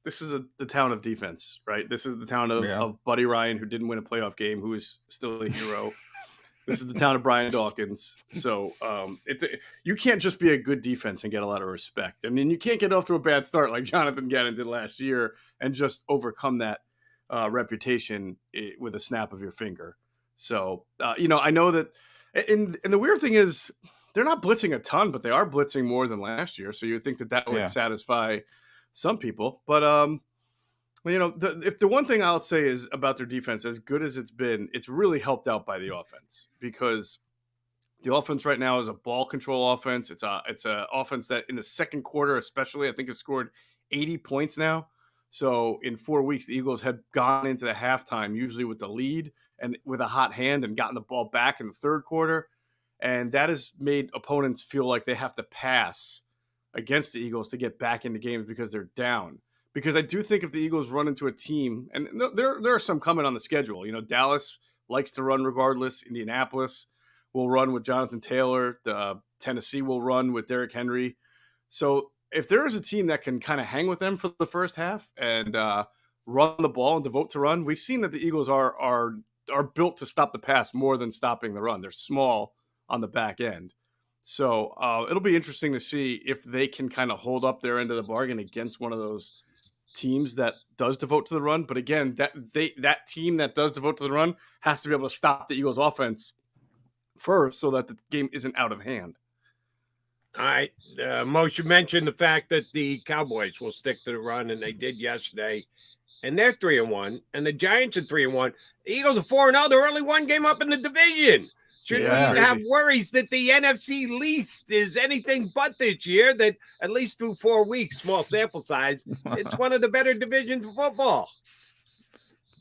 the town of defense, right? This is the town of Buddy Ryan, who didn't win a playoff game, who is still a hero. This is the town of Brian Dawkins. So you can't just be a good defense and get a lot of respect. I mean, you can't get off to a bad start like Jonathan Gannon did last year and just overcome that reputation with a snap of your finger. So, I know that – and the weird thing is they're not blitzing a ton, but they are blitzing more than last year. So you would think that would satisfy some people. But if the one thing I'll say is about their defense, as good as it's been, it's really helped out by the offense, because the offense right now is a ball control offense. It's a offense that in the second quarter, especially, I think it scored 80 points now. So in 4 weeks, the Eagles had gone into the halftime, usually with the lead and with a hot hand, and gotten the ball back in the third quarter. And that has made opponents feel like they have to pass against the Eagles to get back into games because they're down. Because I do think if the Eagles run into a team, and there are some coming on the schedule. Dallas likes to run regardless. Indianapolis will run with Jonathan Taylor. Tennessee will run with Derrick Henry. So if there is a team that can kind of hang with them for the first half and run the ball and devote to run, we've seen that the Eagles are built to stop the pass more than stopping the run. They're small on the back end. So it'll be interesting to see if they can kind of hold up their end of the bargain against one of those teams that does devote to the run. But again, that team that does devote to the run has to be able to stop the Eagles offense first so that the game isn't out of hand. All right. Moshe mentioned the fact that the Cowboys will stick to the run, and they did yesterday. And they're 3-1, and the Giants are 3-1. The Eagles are 4-0. They're only one game up in the division. Should we have worries that the NFC least is anything but this year, that at least through 4 weeks, small sample size, it's one of the better divisions of football?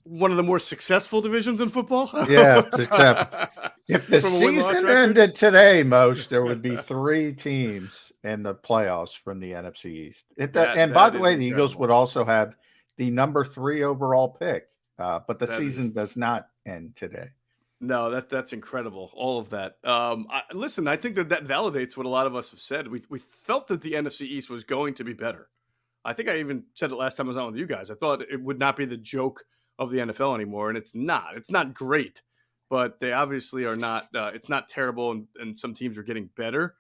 One of the more successful divisions in football? Yeah, except if the season ended today, Moshe, there would be 3 teams in the playoffs from the NFC East. And by the way, the Eagles would also have the number 3 overall pick, but the season does not end today. No, that's incredible. All of that. Listen, I think that validates what a lot of us have said. We felt that the NFC East was going to be better. I think I even said it last time I was on with you guys. I thought it would not be the joke of the NFL anymore, and it's not. It's not great, but they obviously are not. It's not terrible, and some teams are getting better.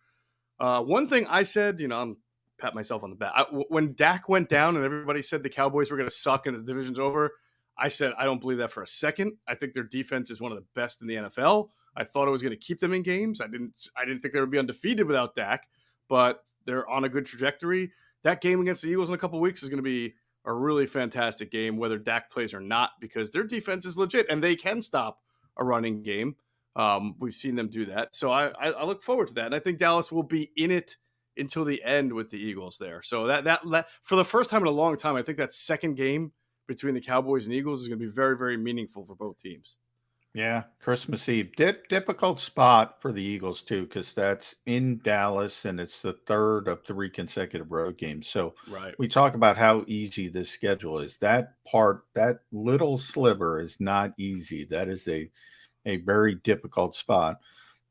One thing I said, I'm pat myself on the back. When Dak went down and everybody said the Cowboys were going to suck and the division's over, I said, I don't believe that for a second. I think their defense is one of the best in the NFL. I thought it was going to keep them in games. I didn't think they would be undefeated without Dak, but they're on a good trajectory. That game against the Eagles in a couple of weeks is going to be a really fantastic game, whether Dak plays or not, because their defense is legit and they can stop a running game. We've seen them do that. So I look forward to that. And I think Dallas will be in it until the end with the Eagles there. So that for the first time in a long time, I think that second game between the Cowboys and Eagles is going to be very, very meaningful for both teams. Yeah, Christmas Eve. Difficult spot for the Eagles, too, because that's in Dallas, and it's the third of 3 consecutive road games. So we talk about how easy this schedule is. That little sliver is not easy. That is a very difficult spot.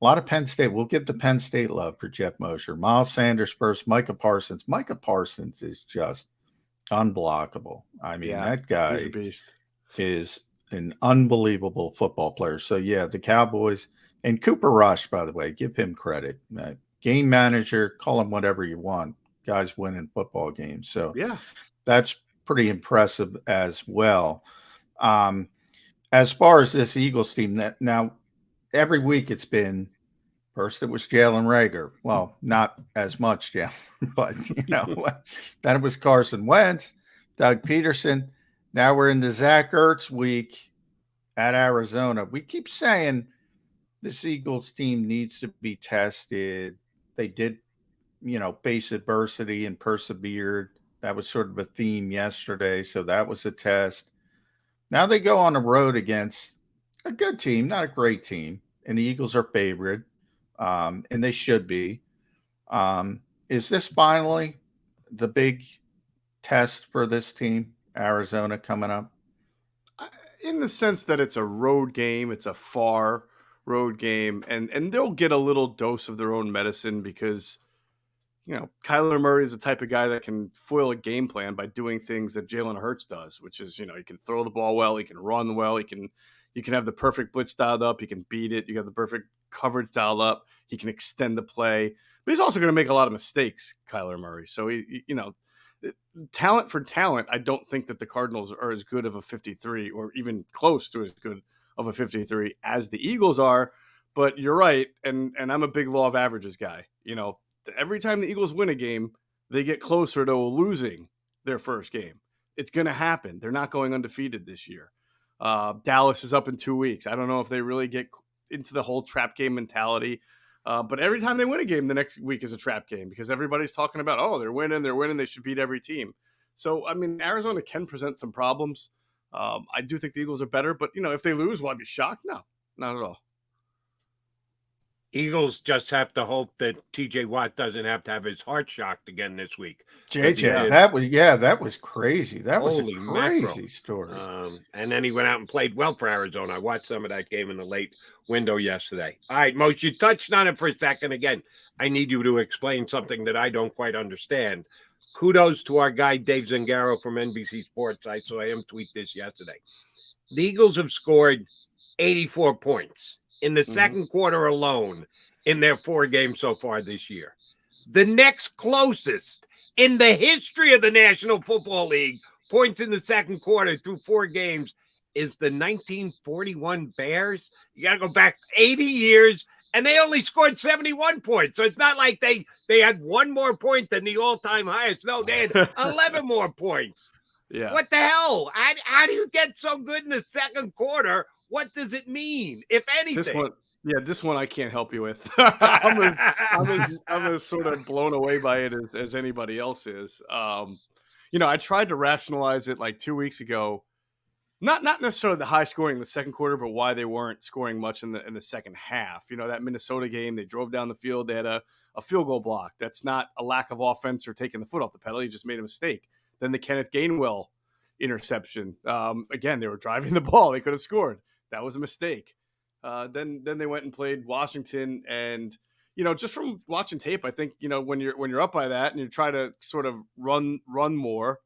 A lot of Penn State. We'll get the Penn State love for Jeff Mosher. Miles Sanders first, Micah Parsons. Micah Parsons is just unblockable. I mean, that guy he's a beast. Is an unbelievable football player. So, yeah, the Cowboys and Cooper Rush, by the way, give him credit. Game manager, call him whatever you want. Guys winning football games. So, yeah, that's pretty impressive as well. As far as this Eagles team, now every week it's been, first it was Jalen Reagor. Well, not as much, Jalen, but, then it was Carson Wentz, Doug Peterson. Now we're in the Zach Ertz week at Arizona. We keep saying this Eagles team needs to be tested. They did, face adversity and persevered. That was sort of a theme yesterday, so that was a test. Now they go on the road against a good team, not a great team, and the Eagles are favored, and they should be. Is this finally the big test for this team? Arizona coming up? In the sense that it's a road game, it's a far road game, and they'll get a little dose of their own medicine because, Kyler Murray is the type of guy that can foil a game plan by doing things that Jalen Hurts does, which is, he can throw the ball well, he can run well, you can have the perfect blitz dialed up, he can beat it, you have the perfect coverage dialed up, he can extend the play, but he's also going to make a lot of mistakes, Kyler Murray. So talent for talent, I don't think that the Cardinals are as good of a 53 or even close to as good of a 53 as the Eagles are. But you're right, and I'm a big law of averages guy. Every time the Eagles win a game, they get closer to losing their first game. It's going to happen. They're not going undefeated this year. Dallas is up in 2 weeks. I don't know if they really get into the whole trap game mentality. But every time they win a game, the next week is a trap game because everybody's talking about, oh, they're winning. They should beat every team. So, Arizona can present some problems. I do think the Eagles are better. But, if they lose, will I be shocked? No, not at all. Eagles just have to hope that TJ Watt doesn't have to have his heart shocked again this week. JJ, that was crazy. That was a crazy story. And then he went out and played well for Arizona. I watched some of that game in the late window yesterday. All right, Moshe, you touched on it for a second. Again, I need you to explain something that I don't quite understand. Kudos to our guy, Dave Zangaro from NBC Sports. I saw him tweet this yesterday. The Eagles have scored 84 points in the second quarter alone in their 4 games so far this year. The next closest in the history of the National Football League points in the second quarter through 4 games is the 1941 Bears. You got to go back 80 years, and they only scored 71 points. So it's not like they had 1 more point than the all-time highest. No, they had 11 more points. Yeah. What the hell? How do you get so good in the second quarter? What does it mean, if anything? This one I can't help you with. I'm as sort of blown away by it as anybody else is. I tried to rationalize it like 2 weeks ago. Not necessarily the high scoring in the second quarter, but why they weren't scoring much in the second half. That Minnesota game, they drove down the field. They had a field goal block. That's not a lack of offense or taking the foot off the pedal. You just made a mistake. Then the Kenneth Gainwell interception. Again, they were driving the ball. They could have scored. That was a mistake. Then they went and played Washington, and just from watching tape, I think when you're up by that and you try to sort of run more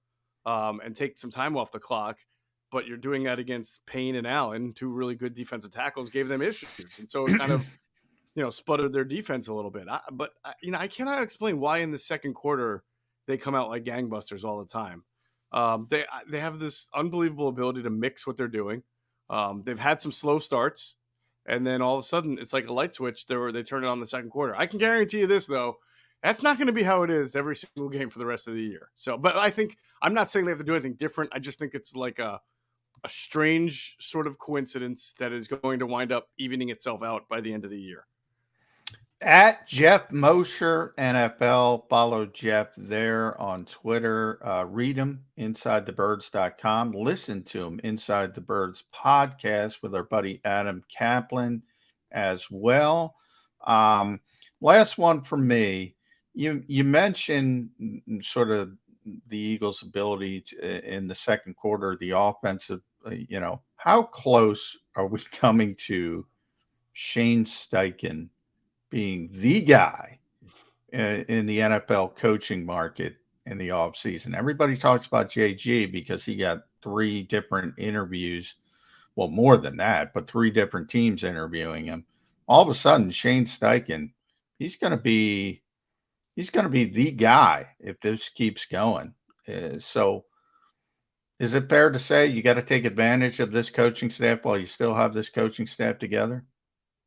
and take some time off the clock, but you're doing that against Payne and Allen, 2 really good defensive tackles, gave them issues, and so it kind of sputtered their defense a little bit. I cannot explain why in the second quarter they come out like gangbusters all the time. They have this unbelievable ability to mix what they're doing. They've had some slow starts, and then all of a sudden it's like a light switch. They turn it on the second quarter. I can guarantee you this, though. That's not going to be how it is every single game for the rest of the year. So, but I'm not saying they have to do anything different. I just think it's like a strange sort of coincidence that is going to wind up evening itself out by the end of the year. At Jeff Mosher NFL, follow Jeff there on Twitter. Read him, InsideTheBirds.com. Listen to him, Inside the Birds podcast with our buddy Adam Kaplan as well. Last one for me. You mentioned sort of the Eagles' ability in the second quarter, the offensive. How close are we coming to Shane Steichen being the guy in the NFL coaching market in the offseason? Everybody talks about JG because he got 3 different interviews. Well, more than that, but 3 different teams interviewing him. All of a sudden, Shane Steichen, he's going to be the guy if this keeps going. So is it fair to say you got to take advantage of this coaching staff while you still have this coaching staff together?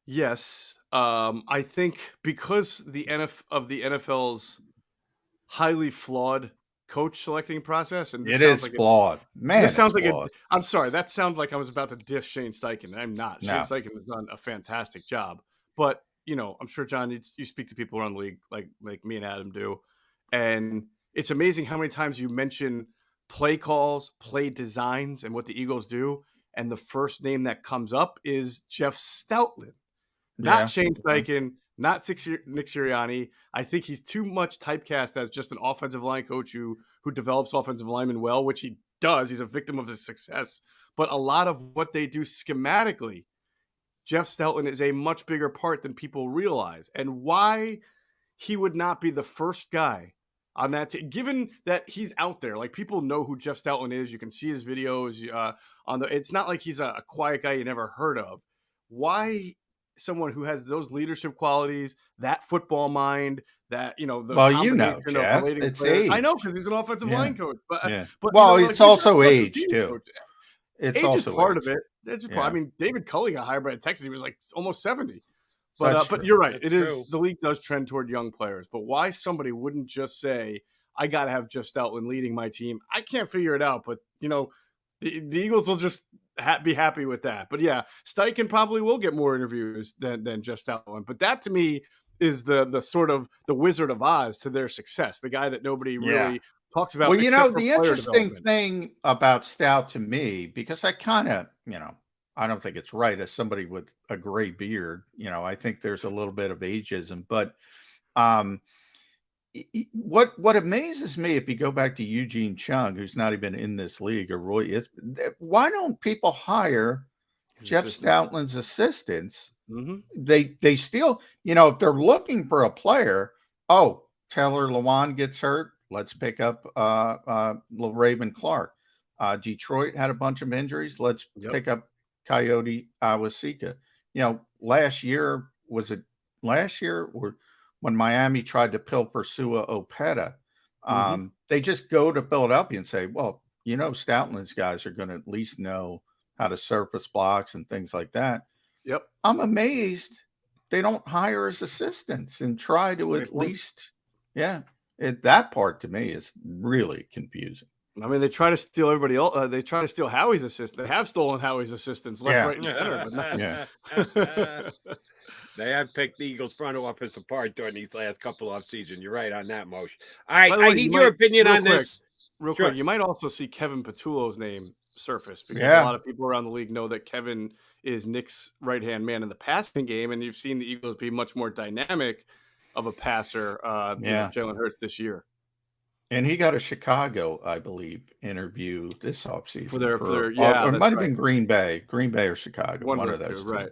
Yes. I think because the NFL's highly flawed coach selecting process, and it is flawed. Man, this sounds like I'm sorry. That sounds like I was about to diss Shane Steichen. I'm not. No. Shane Steichen has done a fantastic job, but I'm sure, John, you speak to people around the league like me and Adam do, and it's amazing how many times you mention play calls, play designs, and what the Eagles do, and the first name that comes up is Jeff Stoutland. Not Shane Steichen, not Nick Sirianni. I think he's too much typecast as just an offensive line coach who develops offensive linemen well, which he does. He's a victim of his success. But a lot of what they do schematically, Jeff Stoutland is a much bigger part than people realize. And why he would not be the first guy on that team, given that he's out there. Like, people know who Jeff Stoutland is. You can see his videos it's not like he's a quiet guy you never heard of. Why someone who has those leadership qualities, that football mind, that, Jeff, it's age. I know, because he's an offensive line coach. But it's also age too. Age is part of it. I mean, David Culley got hired by Texas. He was like almost 70. But you're right. It is, the league does trend toward young players. But why somebody wouldn't just say, I got to have Jeff Stoutland leading my team? I can't figure it out. But, the Eagles will just be happy with that. But yeah, Steichen probably will get more interviews than Jeff Stoutland. But that to me is the sort of the Wizard of Oz to their success. The guy that nobody really talks about. Well, the interesting thing about Stout to me, because I kind of, I don't think it's right as somebody with a gray beard. I think there's a little bit of ageism, but what amazes me, if you go back to Eugene Chung, who's not even in this league, or Roy, why don't people hire Jeff Stoutland's assistants? Mm-hmm. They still, if they're looking for a player, Taylor Lewan gets hurt, let's pick up Raven Clark. Detroit had a bunch of injuries, let's pick up Coyote Awasika. Last year or when Miami tried to pursue Opeta, they just go to Philadelphia and say, well, Stoutland's guys are going to at least know how to surface blocks and things like that. Yep. I'm amazed they don't hire as assistants and try to at least, that part to me is really confusing. I mean, they try to steal everybody else. They try to steal Howie's assistant. They have stolen Howie's assistants left, right, and center. But they have picked the Eagles front office apart during these last couple off season. You're right on that, Moshe. All right, I need your opinion on this. Real quick, you might also see Kevin Patullo's name surface, because a lot of people around the league know that Kevin is Nick's right-hand man in the passing game, and you've seen the Eagles be much more dynamic of a passer than Jalen Hurts this year. And he got a Chicago, I believe, interview this offseason. For their it might have been Green Bay or Chicago. One of those two. Right.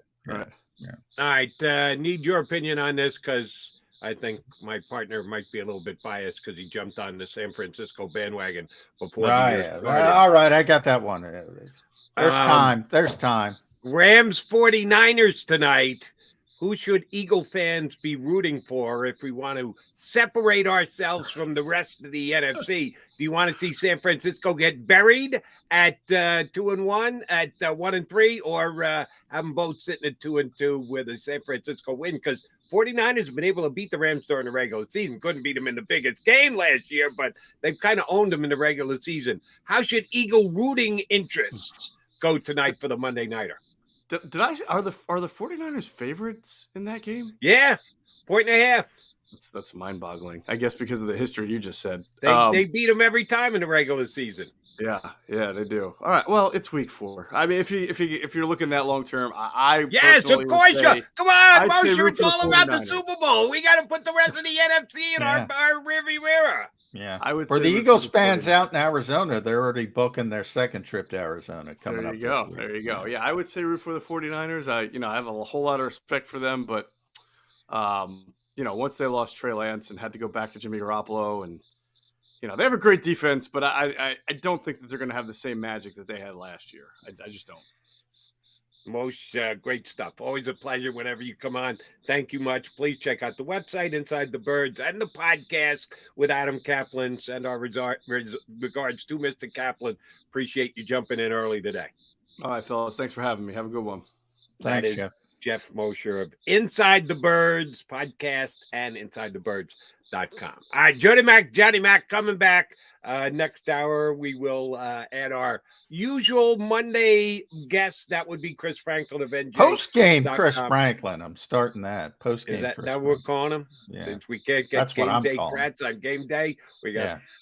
Yeah. All right. Need your opinion on this, because I think my partner might be a little bit biased because he jumped on the San Francisco bandwagon before the year started. All right. I got that one. There's time. Rams 49ers tonight. Who should Eagle fans be rooting for if we want to separate ourselves from the rest of the NFC? Do you want to see San Francisco get buried at 2-1, at 1-3, or have them both sitting at 2-2 with a San Francisco win? Because 49ers have been able to beat the Rams during the regular season. Couldn't beat them in the biggest game last year, but they've kind of owned them in the regular season. How should Eagle rooting interests go tonight for the Monday Nighter? Are the 49ers favorites in that game? Yeah, 1.5. That's mind-boggling. I guess because of the history you just said. They beat them every time in the regular season. Yeah, they do. All right. Well, it's week 4. I mean, if you're looking that long term, yes, of course. Come on, Moshe, it's all about the Super Bowl. We got to put the rest of the NFC in our rearview mirror. Yeah, I would. For the Eagles fans out in Arizona, they're already booking their second trip to Arizona coming up. There you go. Yeah, I would say root for the 49ers. I have a whole lot of respect for them, but once they lost Trey Lance and had to go back to Jimmy Garoppolo, and they have a great defense, but I don't think that they're going to have the same magic that they had last year. I just don't. Most great stuff. Always a pleasure whenever you come on. Thank you much. Please check out the website, Inside the Birds, and the podcast with Adam Kaplan. Send our regards to Mr. Kaplan. Appreciate you jumping in early today. All right, fellas. Thanks for having me. Have a good one. That is Jeff Mosher of Inside the Birds podcast and InsideTheBirds.com. All right, Johnny Mac coming back. Next hour, we will add our usual Monday guest. That would be Chris Franklin of NJ. Post-game Chris Franklin. I'm starting that. Post-game. Is that we're calling him? Yeah. Since we can't get game day Kratz on game day,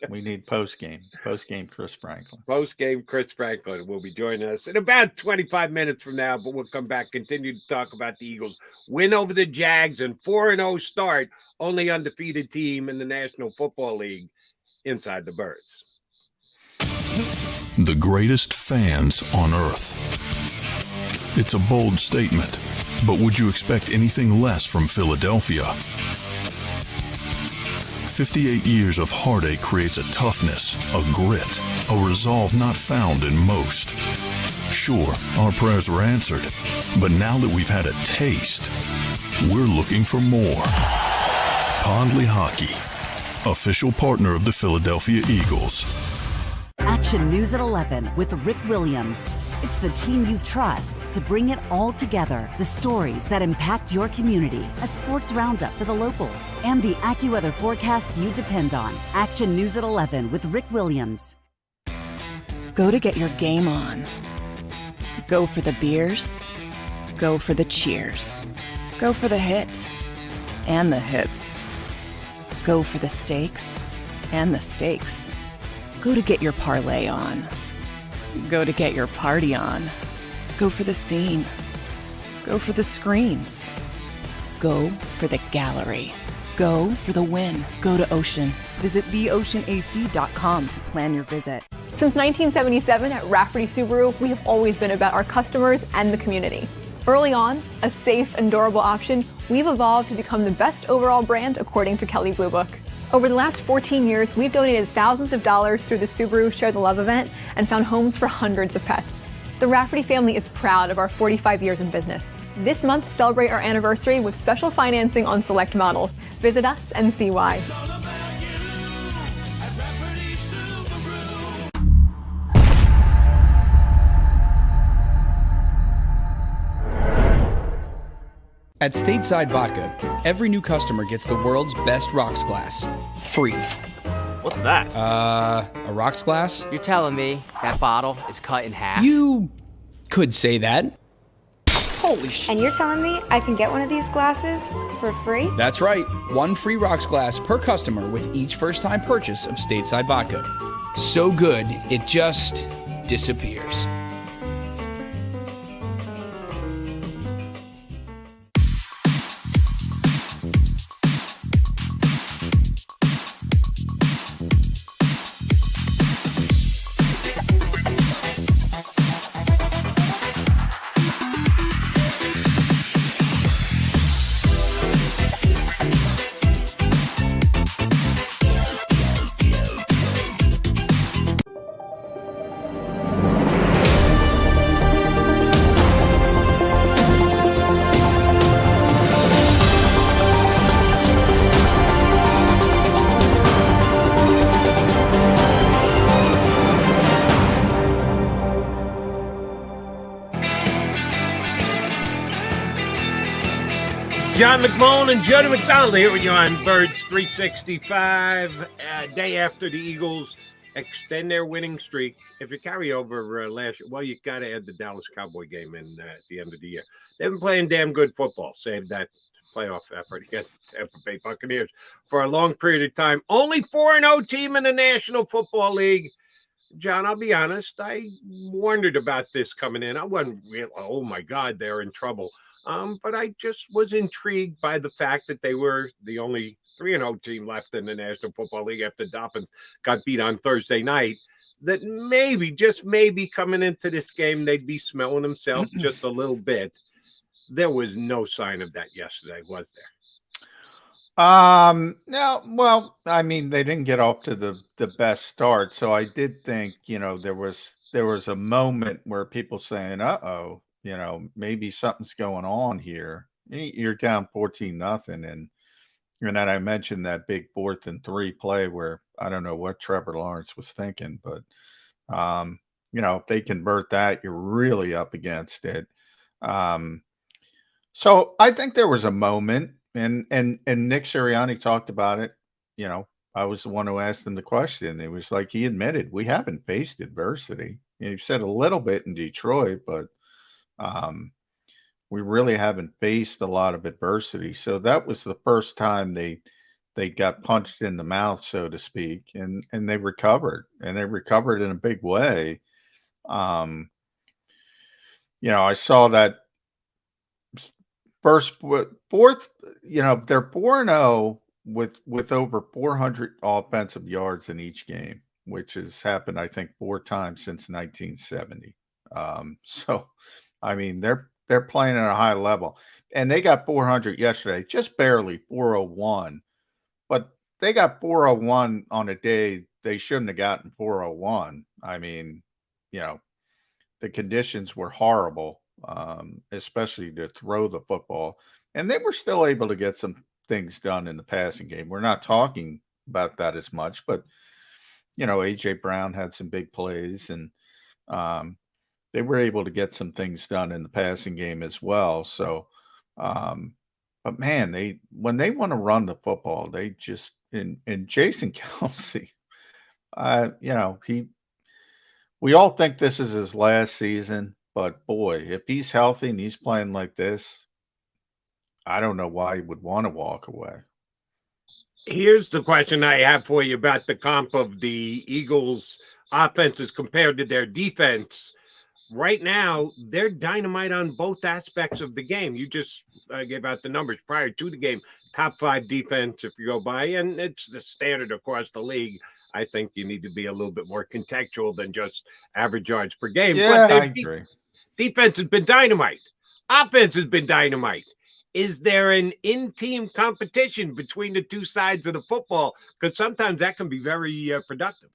we need post-game. Post-game Chris Franklin. Post-game Chris Franklin will be joining us in about 25 minutes from now, but we'll come back, continue to talk about the Eagles win over the Jags and 4-0 start, only undefeated team in the National Football League. Inside the Birds. The greatest fans on earth. It's a bold statement, but would you expect anything less from Philadelphia? 58 years of heartache creates a toughness, a grit, a resolve not found in most. Sure, our prayers were answered, but now that we've had a taste, we're looking for more. Pondley Hockey, official partner of the Philadelphia Eagles. Action News at 11 with Rick Williams. It's the team you trust to bring it all together. The stories that impact your community, a sports roundup for the locals, and the AccuWeather forecast you depend on. Action News at 11 with Rick Williams. Go to get your game on. Go for the beers. Go for the cheers. Go for the hit and the hits. Go for the stakes and the stakes. Go to get your parlay on. Go to get your party on. Go for the scene. Go for the screens. Go for the gallery. Go for the win. Go to Ocean. Visit theoceanac.com to plan your visit. Since 1977 at Rafferty Subaru, we have always been about our customers and the community. Early on, a safe and durable option, we've evolved to become the best overall brand according to Kelley Blue Book. Over the last 14 years, we've donated thousands of dollars through the Subaru Share the Love event and found homes for hundreds of pets. The Rafferty family is proud of our 45 years in business. This month, celebrate our anniversary with special financing on select models. Visit us and see why. At Stateside Vodka, every new customer gets the world's best rocks glass. Free. What's that? A rocks glass? You're telling me that bottle is cut in half? You could say that. Holy shit. And you're telling me I can get one of these glasses for free? That's right. One free rocks glass per customer with each first-time purchase of Stateside Vodka. So good, it just disappears. John McMullen and Jody McDonald here with you on Birds 365. Day after the Eagles extend their winning streak. If you carry over last year, well, you got to add the Dallas Cowboy game in at the end of the year. They've been playing damn good football, save that playoff effort against the Tampa Bay Buccaneers for a long period of time. Only 4-0 team in the National Football League. John, I'll be honest, I wondered about this coming in. I wasn't real, oh my God, they're in trouble. But I just was intrigued by the fact that they were the only 3-0 team left in the National Football League after the Dolphins got beat on Thursday night. That maybe, just maybe, coming into this game, they'd be smelling themselves just a little bit. There was no sign of that yesterday, was there? No, well, I mean, they didn't get off to the best start. So I did think, there was a moment where people saying, uh-oh, maybe something's going on here. You're down 14-0. And then I mentioned that big 4th and 3 play where I don't know what Trevor Lawrence was thinking, but if they convert that, you're really up against it. So I think there was a moment, and Nick Sirianni talked about it. I was the one who asked him the question. It was like he admitted we haven't faced adversity. He said a little bit in Detroit, but we really haven't faced a lot of adversity. So that was the first time they got punched in the mouth, so to speak, and they recovered, and they recovered in a big way. I saw that fourth, they're 4-0 with over 400 offensive yards in each game, which has happened, I think, 4 times since 1970. So, I mean, they're playing at a high level, and they got 400 yesterday, just barely 401. But they got 401 on a day they shouldn't have gotten 401. I mean, you know, the conditions were horrible, especially to throw the football. And they were still able to get some things done in the passing game. We're not talking about that as much, but, you know, A.J. Brown had some big plays, and they were able to get some things done in the passing game as well. So, but man, when they want to run the football, they just and Jason Kelsey, you know, we all think this is his last season, but boy, if he's healthy and he's playing like this, I don't know why he would want to walk away. Here's the question I have for you about the comp of the Eagles' offenses compared to their defense. Right now, they're dynamite on both aspects of the game. You just gave out the numbers prior to the game. Top 5 defense, if you go by, and it's the standard across the league. I think you need to be a little bit more contextual than just average yards per game. Yeah, but I agree. Defense has been dynamite. Offense has been dynamite. Is there an in-team competition between the two sides of the football? Because sometimes that can be very productive.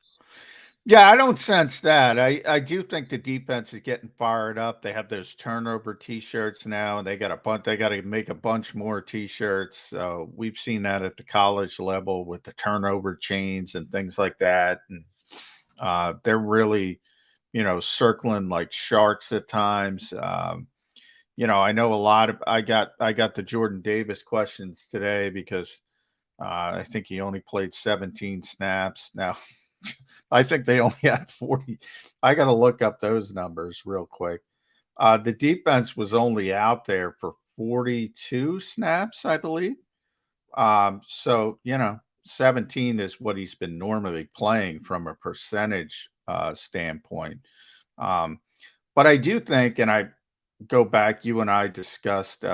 Yeah, I don't sense that. I do think the defense is getting fired up. They have those turnover T-shirts now, and they got to make a bunch more T-shirts. We've seen that at the college level with the turnover chains and things like that. And they're really, you know, circling like sharks at times. You know, I know I got the Jordan Davis questions today because I think he only played 17 snaps. Now, I think they only had 40. I got to look up those numbers real quick. The defense was only out there for 42 snaps, I believe. So, you know, 17 is what he's been normally playing from a percentage standpoint. But I do think, and I go back, you and I discussed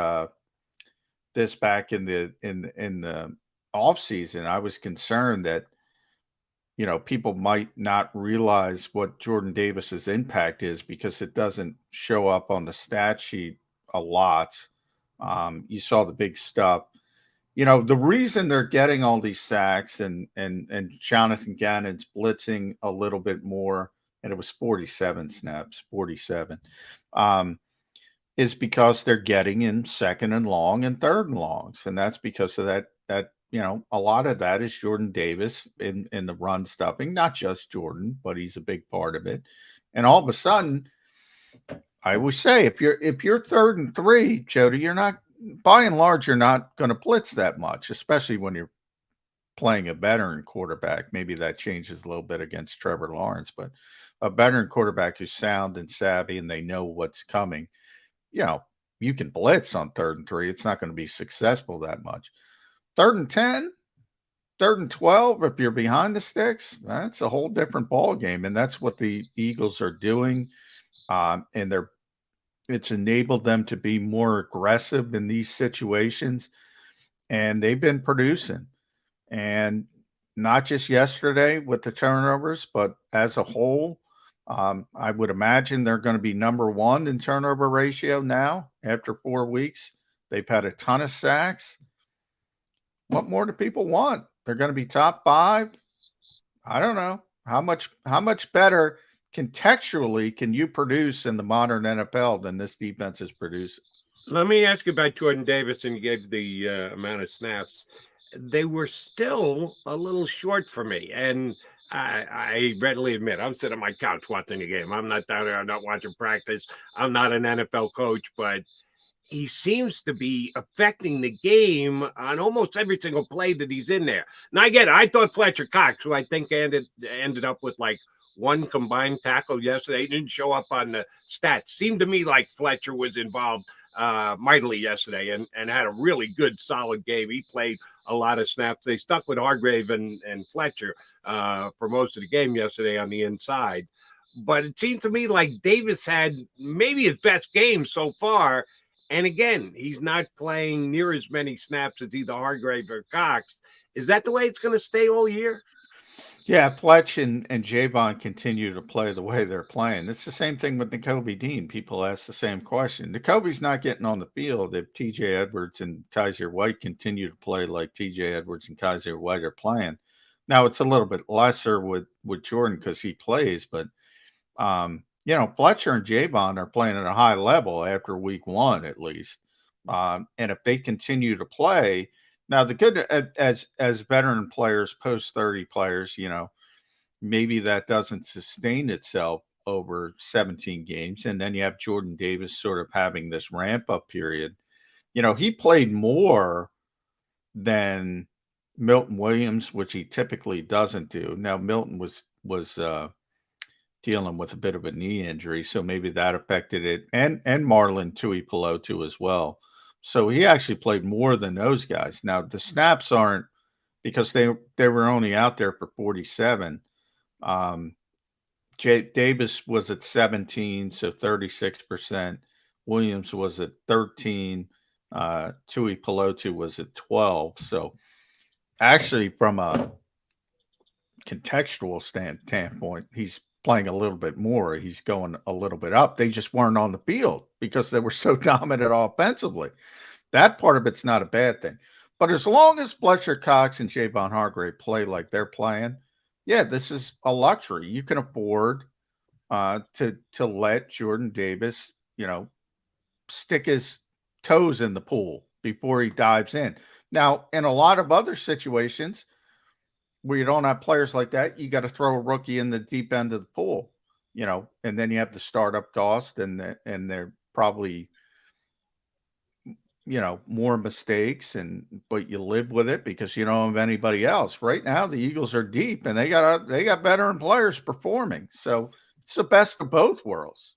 this back in the off season. I was concerned that, you know, people might not realize what Jordan Davis's impact is because it doesn't show up on the stat sheet a lot. You saw the big stuff. You know, the reason they're getting all these sacks and Jonathan Gannon's blitzing a little bit more, and it was 47 snaps, 47, is because they're getting in second and long and third and longs. And that's because of that, you know, a lot of that is Jordan Davis in the run stuffing, not just Jordan, but he's a big part of it. And all of a sudden, I always say, if you're 3rd and 3, Jody, you're not, by and large, you're not going to blitz that much, especially when you're playing a veteran quarterback. Maybe that changes a little bit against Trevor Lawrence, but a veteran quarterback who's sound and savvy and they know what's coming, you know, you can blitz on 3rd and 3. It's not going to be successful that much. 3rd and 10, 3rd and 12, if you're behind the sticks, that's a whole different ball game. And that's what the Eagles are doing. And it's enabled them to be more aggressive in these situations. And they've been producing. And not just yesterday with the turnovers, but as a whole, I would imagine they're going to be number 1 in turnover ratio now after 4 weeks. They've had a ton of sacks. What more do people want? They're going to be top 5. I don't know. How much better contextually can you produce in the modern NFL than this defense is producing? Let me ask you about Jordan Davis, and you gave the amount of snaps. They were still a little short for me. And I readily admit, I'm sitting on my couch watching the game. I'm not down there. I'm not watching practice. I'm not an NFL coach, but he seems to be affecting the game on almost every single play that he's in there. Now, I get it. I thought Fletcher Cox, who I think ended up with like 1 combined tackle yesterday, didn't show up on the stats. Seemed to me like Fletcher was involved mightily yesterday and had a really good, solid game. He played a lot of snaps. They stuck with Hargrave and Fletcher for most of the game yesterday on the inside. But it seemed to me like Davis had maybe his best game so far. And again, he's not playing near as many snaps as either Hargrave or Cox. Is that the way it's going to stay all year? Yeah, Fletch and Javon continue to play the way they're playing. It's the same thing with Nakobe Dean. People ask the same question. Nakobe's not getting on the field if TJ Edwards and Kaiser White continue to play like TJ Edwards and Kaiser White are playing. Now it's a little bit lesser with Jordan because he plays, but Fletcher and Javon are playing at a high level after week 1 at least. And if they continue to play. Now, the good as veteran players, post 30 players, maybe that doesn't sustain itself over 17 games. And then you have Jordan Davis sort of having this ramp up period. He played more than Milton Williams, which he typically doesn't do. Now, Milton was dealing with a bit of a knee injury, so maybe that affected it. And Marlon Tuipulotu as well. So he actually played more than those guys. Now the snaps aren't because they were only out there for 47. Davis was at 17, so 36%. Williams was at 13. Tuipulotu was at 12. So actually, from a contextual standpoint, he's playing a little bit more. He's going a little bit up. They just weren't on the field because they were so dominant offensively. That part of it's not a bad thing. But as long as Fletcher Cox and Javon Hargrave play like they're playing, yeah, this is a luxury. You can afford to let Jordan Davis, stick his toes in the pool before he dives in. Now, in a lot of other situations, where you don't have players like that, you got to throw a rookie in the deep end of the pool, and then you have the startup cost and they're probably, more mistakes but you live with it because you don't have anybody else. Right now, the Eagles are deep and they got veteran players performing. So it's the best of both worlds.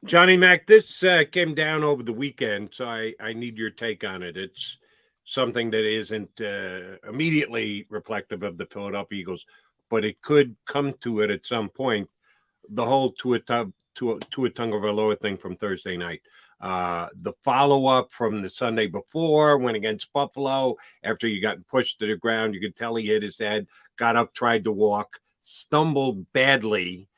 Johnny Mac, this came down over the weekend, so I need your take on it. It's something that isn't immediately reflective of the Philadelphia Eagles, but it could come to it at some point. The whole Tua Tagovailoa thing from Thursday night. The follow-up from the Sunday before, went against Buffalo. After he got pushed to the ground, you could tell he hit his head, got up, tried to walk, stumbled badly.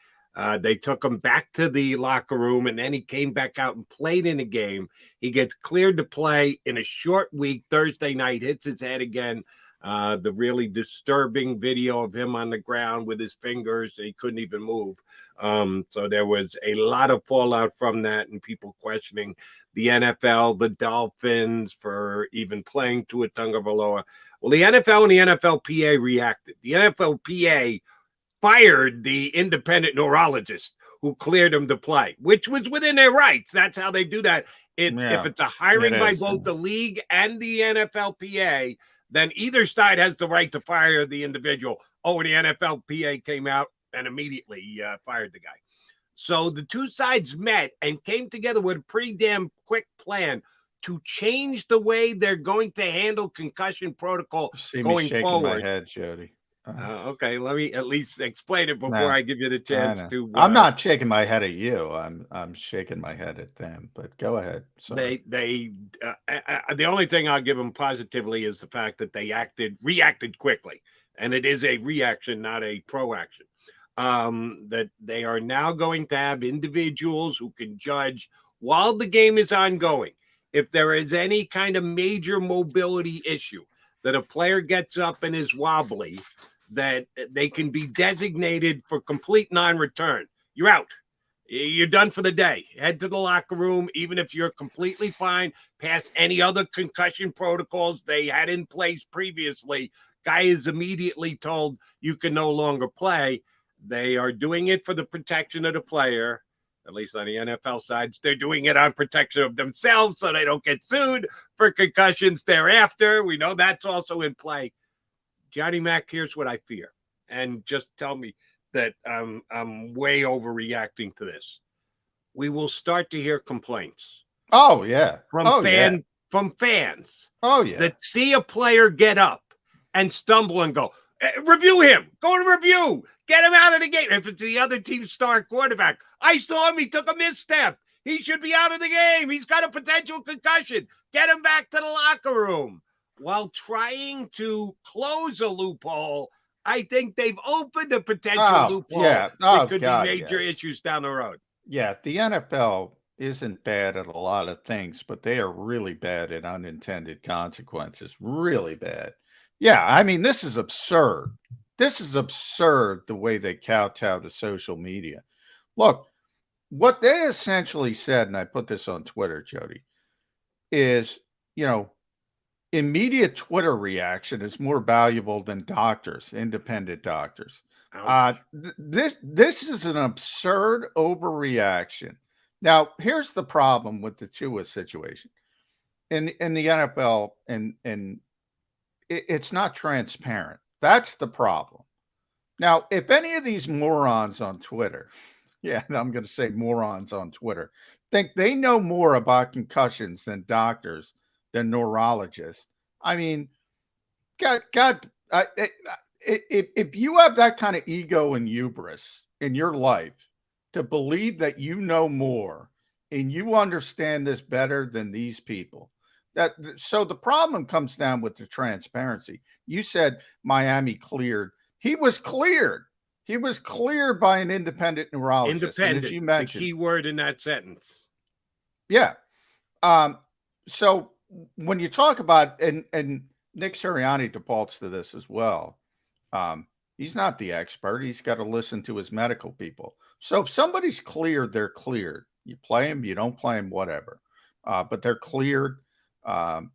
They took him back to the locker room, and then he came back out and played in a game. He gets cleared to play in a short week. Thursday night, hits his head again. The really disturbing video of him on the ground with his fingers. He couldn't even move. So there was a lot of fallout from that and people questioning the NFL, the Dolphins for even playing Tua Tagovailoa. Well, the NFL and the NFLPA reacted. The NFLPA fired the independent neurologist who cleared him to play, which was within their rights. That's how they do that. If it's a hiring by both the league and the NFLPA, then either side has the right to fire the individual. Oh, the NFLPA came out and immediately fired the guy. So the two sides met and came together with a pretty damn quick plan to change the way they're going to handle concussion protocol going forward. My head, Jody. Okay, let me at least explain it before I give you the chance to. I'm not shaking my head at you. I'm shaking my head at them. But go ahead. Sorry. The only thing I'll give them positively is the fact that they reacted quickly, and it is a reaction, not a proaction. That they are now going to have individuals who can judge while the game is ongoing if there is any kind of major mobility issue that a player gets up and is wobbly, that they can be designated for complete non-return. You're out. You're done for the day. Head to the locker room, even if you're completely fine, past any other concussion protocols they had in place previously. Guy is immediately told you can no longer play. They are doing it for the protection of the player, at least on the NFL side. They're doing it on protection of themselves so they don't get sued for concussions thereafter. We know that's also in play. Johnny Mac, here's what I fear. And just tell me that I'm way overreacting to this. We will start to hear complaints. Oh, yeah. From fans. Oh, yeah. That see a player get up and stumble and go, review him. Go to review. Get him out of the game. If it's the other team's star quarterback, I saw him. He took a misstep. He should be out of the game. He's got a potential concussion. Get him back to the locker room. While trying to close a loophole, I think they've opened a potential loophole that could be major issues down the road. Yeah, the NFL isn't bad at a lot of things, but they are really bad at unintended consequences. Really bad. Yeah, I mean, this is absurd. This is absurd the way they kowtow to social media. Look, what they essentially said, and I put this on Twitter, Jody, is, immediate Twitter reaction is more valuable than doctors, independent doctors. This is an absurd overreaction. Now, here's the problem with the Tua situation in the NFL, and it's not transparent. That's the problem. Now, if any of these morons on Twitter, and I'm going to say morons on Twitter, think they know more about concussions than doctors, than neurologists, I mean, if you have that kind of ego and hubris in your life to believe that you know more and you understand this better than these people, so the problem comes down with the transparency. You said Miami cleared. He was cleared. He was cleared by an independent neurologist. Independent, as you mentioned, the key word in that sentence. Yeah. So when you talk about, and Nick Sirianni defaults to this as well, he's not the expert. He's got to listen to his medical people. So if somebody's cleared, they're cleared. You play him, you don't play him, whatever. But they're cleared. And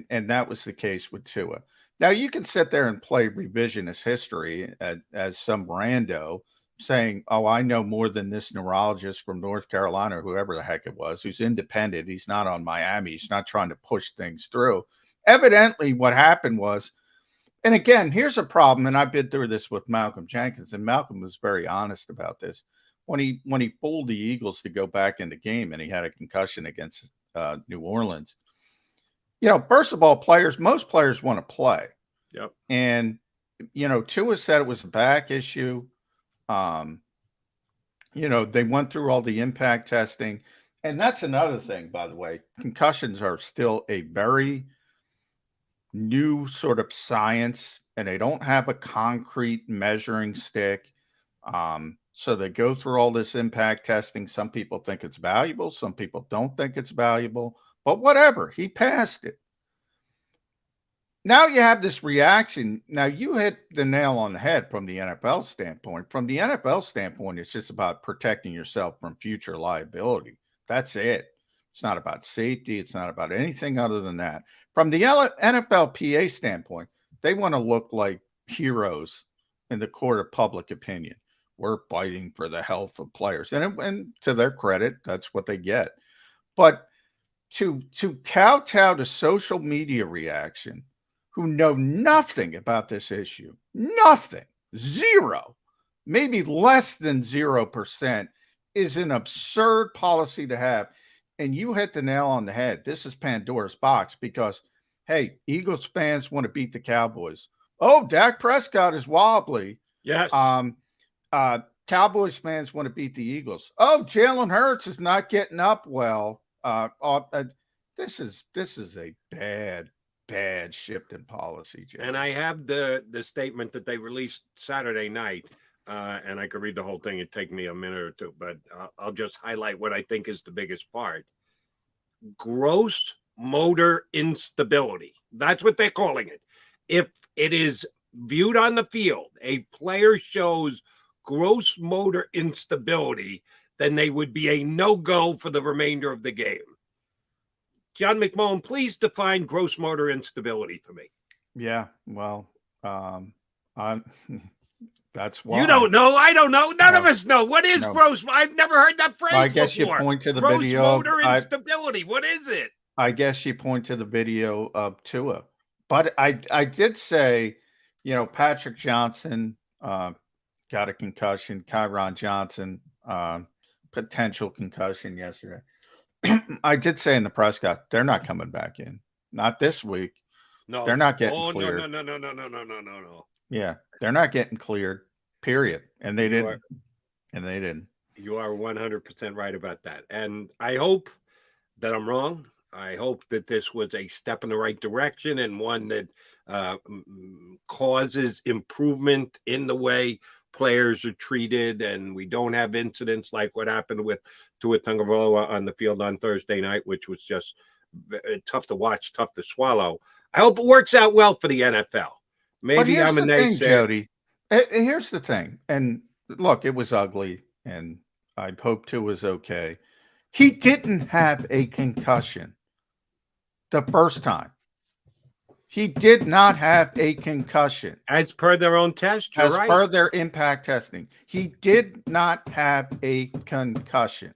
that was the case with Tua. Now you can sit there and play revisionist history as some rando saying, oh, I know more than this neurologist from North Carolina, or whoever the heck it was, who's independent. He's not on Miami. He's not trying to push things through. Evidently what happened was, and again, here's a problem, and I've been through this with Malcolm Jenkins, and Malcolm was very honest about this. When he pulled the Eagles to go back in the game and he had a concussion against New Orleans, first of all, most players want to play. Yep. And, Tua said it was a back issue. They went through all the impact testing. And that's another thing, by the way. Concussions are still a very new sort of science, and they don't have a concrete measuring stick. So they go through all this impact testing. Some people think it's valuable. Some people don't think it's valuable. But whatever, he passed it. Now you have this reaction. Now you hit the nail on the head from the NFL standpoint. From the NFL standpoint, it's just about protecting yourself from future liability. That's it. It's not about safety. It's not about anything other than that. From the NFLPA standpoint, they want to look like heroes in the court of public opinion. We're fighting for the health of players. And to their credit, that's what they get. But to kowtow to social media reaction, who know nothing about this issue, nothing, zero, maybe less than 0%, is an absurd policy to have. And you hit the nail on the head. This is Pandora's box because, hey, Eagles fans want to beat the Cowboys. Oh, Dak Prescott is wobbly. Yes. Cowboys fans want to beat the Eagles. Oh, Jalen Hurts is not getting up well. This is a bad shift in policy, Jay. And I have the statement that they released Saturday night, and I could read the whole thing. It'd take me a minute or two, but I'll just highlight what I think is the biggest part. Gross motor instability. That's what they're calling it. If it is viewed on the field, a player shows gross motor instability, then they would be a no-go for the remainder of the game. John McMullen, please define gross motor instability for me. Yeah, well, that's why. You don't know. I don't know. None of us know. What is gross? I've never heard that phrase I guess before. You point to the gross video. Motor instability. What is it? I guess you point to the video of Tua. But I did say, Patrick Johnson got a concussion. Kyron Johnson, potential concussion yesterday. I did say in the press conference, they're not coming back in. Not this week. No. They're not getting cleared. No. Yeah. They're not getting cleared, period. And they didn't. You are 100% right about that. And I hope that I'm wrong. I hope that this was a step in the right direction and one that causes improvement in the way players are treated, and we don't have incidents like what happened with Tua Tagovailoa on the field on Thursday night, which was just tough to watch, tough to swallow. I hope it works out well for the NFL. Maybe I'm a naysayer. Jody. Here's the thing, and look, it was ugly, and I hope Tua was okay. He didn't have a concussion the first time. He did not have a concussion. As per their own test, as per their impact testing. He did not have a concussion.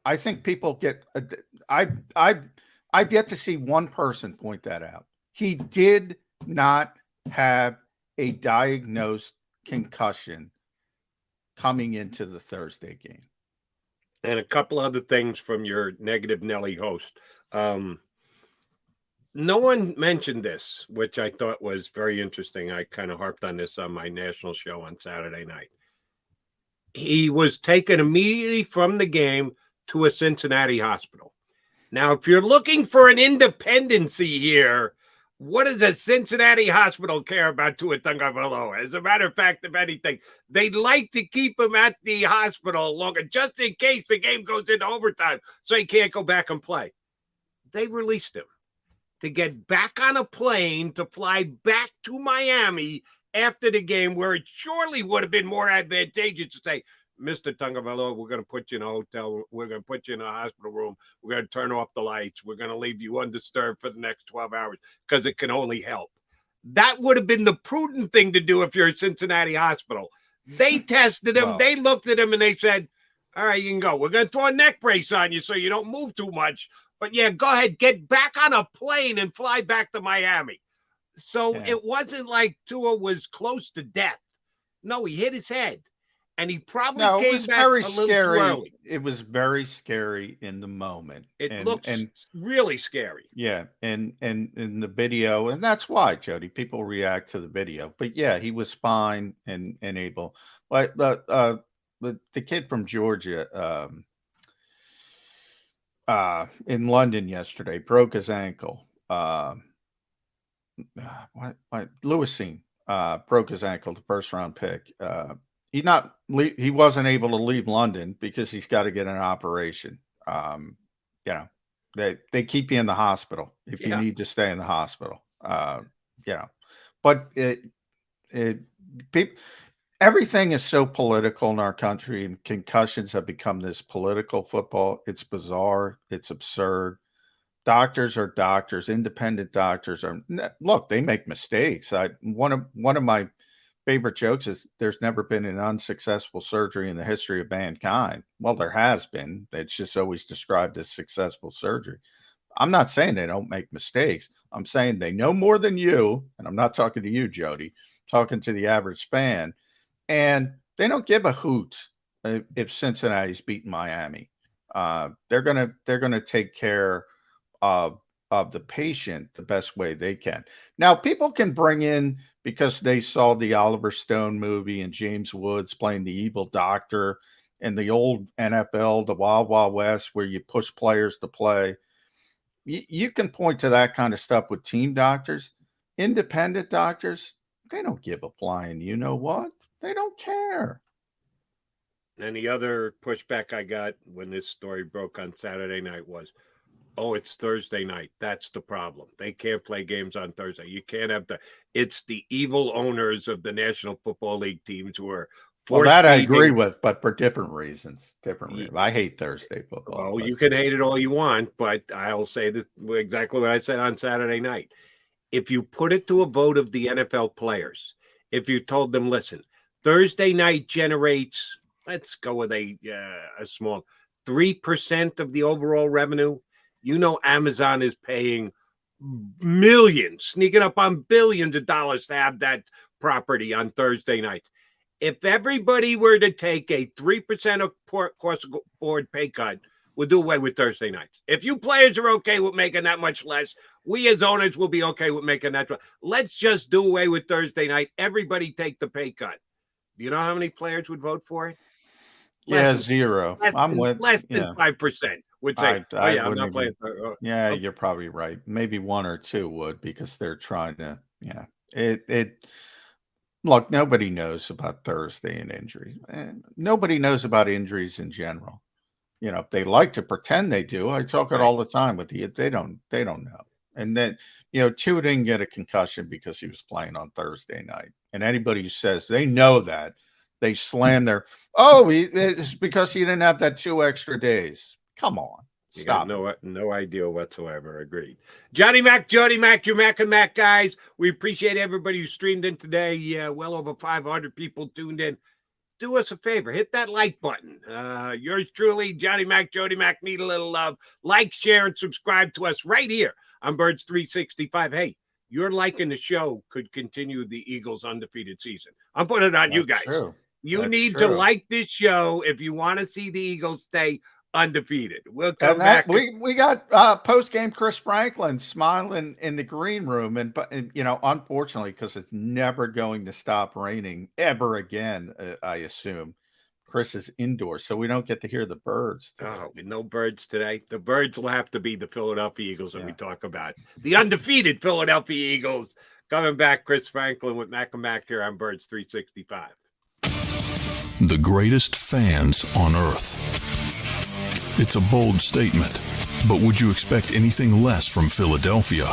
I think people get I've yet to see one person point that out. He did not have a diagnosed concussion coming into the Thursday game. And a couple other things from your Negative Nelly host. No one mentioned this, which I thought was very interesting. I kind of harped on this on my national show on Saturday night. He was taken immediately from the game to a Cincinnati hospital. Now, if you're looking for an independency here, what does a Cincinnati hospital care about Tua Tagovailoa? As a matter of fact, if anything, they'd like to keep him at the hospital longer, just in case the game goes into overtime, so he can't go back and play. They released him to get back on a plane to fly back to Miami after the game, where it surely would have been more advantageous to say, Mr. Tagovailoa, we're going to put you in a hotel. We're going to put you in a hospital room. We're going to turn off the lights. We're going to leave you undisturbed for the next 12 hours because it can only help. That would have been the prudent thing to do if you're at Cincinnati Hospital. They tested him. Wow. They looked at him and they said, all right, you can go. We're going to throw a neck brace on you so you don't move too much. But yeah, go ahead, get back on a plane and fly back to Miami. So It wasn't like Tua was close to death. No, he hit his head. And he probably came back a little too early. It was very scary in the moment. It looks really scary. Yeah, and in the video, and that's why, Jody, people react to the video. But yeah, he was fine and able. But the kid from Georgia in London yesterday broke his ankle. Lewisine broke his ankle, the first round pick. He wasn't able to leave London because he's got to get an operation. They keep you in the hospital if you need to stay in the hospital. But everything is so political in our country, and concussions have become this political football. It's bizarre. It's absurd. Doctors are doctors. Independent doctors look, they make mistakes. One of my favorite jokes is there's never been an unsuccessful surgery in the history of mankind. Well, there has been. It's just always described as successful surgery. I'm not saying they don't make mistakes. I'm saying they know more than you. And I'm not talking to you, Jody, I'm talking to the average fan. And they don't give a hoot if Cincinnati's beating Miami. They're gonna take care of the patient the best way they can. Now, people can bring in, because they saw the Oliver Stone movie and James Woods playing the evil doctor, and the old NFL, the Wild Wild West, where you push players to play. You can point to that kind of stuff with team doctors. Independent doctors, they don't give a flying you know what. They don't care. And the other pushback I got when this story broke on Saturday night was, oh, it's Thursday night. That's the problem. They can't play games on Thursday. You can't have it's the evil owners of the National Football League teams who are Well, that I agree with, but for different reasons. I hate Thursday football. Well, you can hate it all you want, but I'll say this exactly what I said on Saturday night. If you put it to a vote of the NFL players, if you told them, listen, Thursday night generates, let's go with a small 3% of the overall revenue. You know, Amazon is paying millions, sneaking up on billions of dollars to have that property on Thursday nights. If everybody were to take a 3% across the board pay cut, we'll do away with Thursday nights. If you players are okay with making that much less, we as owners will be okay with making that. Let's just do away with Thursday night. Everybody take the pay cut. Do you know how many players would vote for it? Zero. Less than 5%. would say, I'm not playing. Yeah, you're probably right. Maybe one or two would, because they're trying to. Yeah, look, nobody knows about Thursday and injuries. Nobody knows about injuries in general. They like to pretend they do. I talk it all the time with you. They don't know. And then, Tua didn't get a concussion because he was playing on Thursday night. And anybody who says they know that, they slam their, it's because he didn't have that 2 extra days. Come on. You Stop. got no idea whatsoever. Agreed. Johnny Mac, Jody Mac, your Mac and Mac guys. We appreciate everybody who streamed in today. Well over 500 people tuned in. Do us a favor, hit that like button. Yours truly, Johnny Mac, Jody Mac, need a little love. Like, share, and subscribe to us right here on Birds 365. Hey, your liking the show could continue the Eagles' undefeated season. I'm putting it on you guys. True. You need to like this show if you want to see the Eagles stay undefeated. We'll come back. We got post-game Chris Franklin smiling in the green room, and unfortunately, because it's never going to stop raining ever again, I assume Chris is indoors, so we don't get to hear the birds today. No birds today. The birds will have to be the Philadelphia Eagles that we talk about. The undefeated Philadelphia Eagles. Coming back, Chris Franklin with Mac and Mac here on Birds 365. The greatest fans on earth. It's a bold statement, but would you expect anything less from Philadelphia?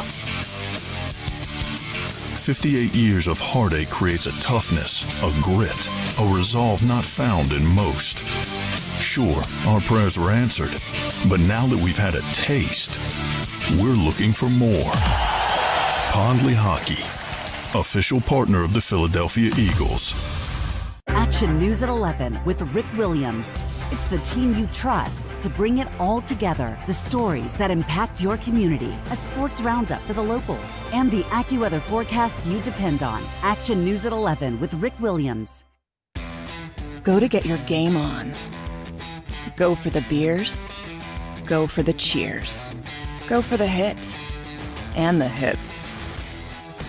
58 years of heartache creates a toughness, a grit, a resolve not found in most. Sure, our prayers were answered, but now that we've had a taste, we're looking for more. Pondley Hockey, official partner of the Philadelphia Eagles. Action News at 11 with Rick Williams. It's the team you trust to bring it all together. The stories that impact your community. A sports roundup for the locals. And the AccuWeather forecast you depend on. Action News at 11 with Rick Williams. Go to get your game on. Go for the beers. Go for the cheers. Go for the hit and the hits.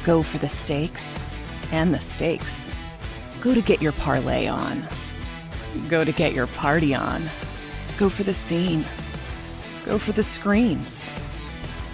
Go for the stakes and the stakes. Go to get your parlay on. Go to get your party on. Go for the scene. Go for the screens.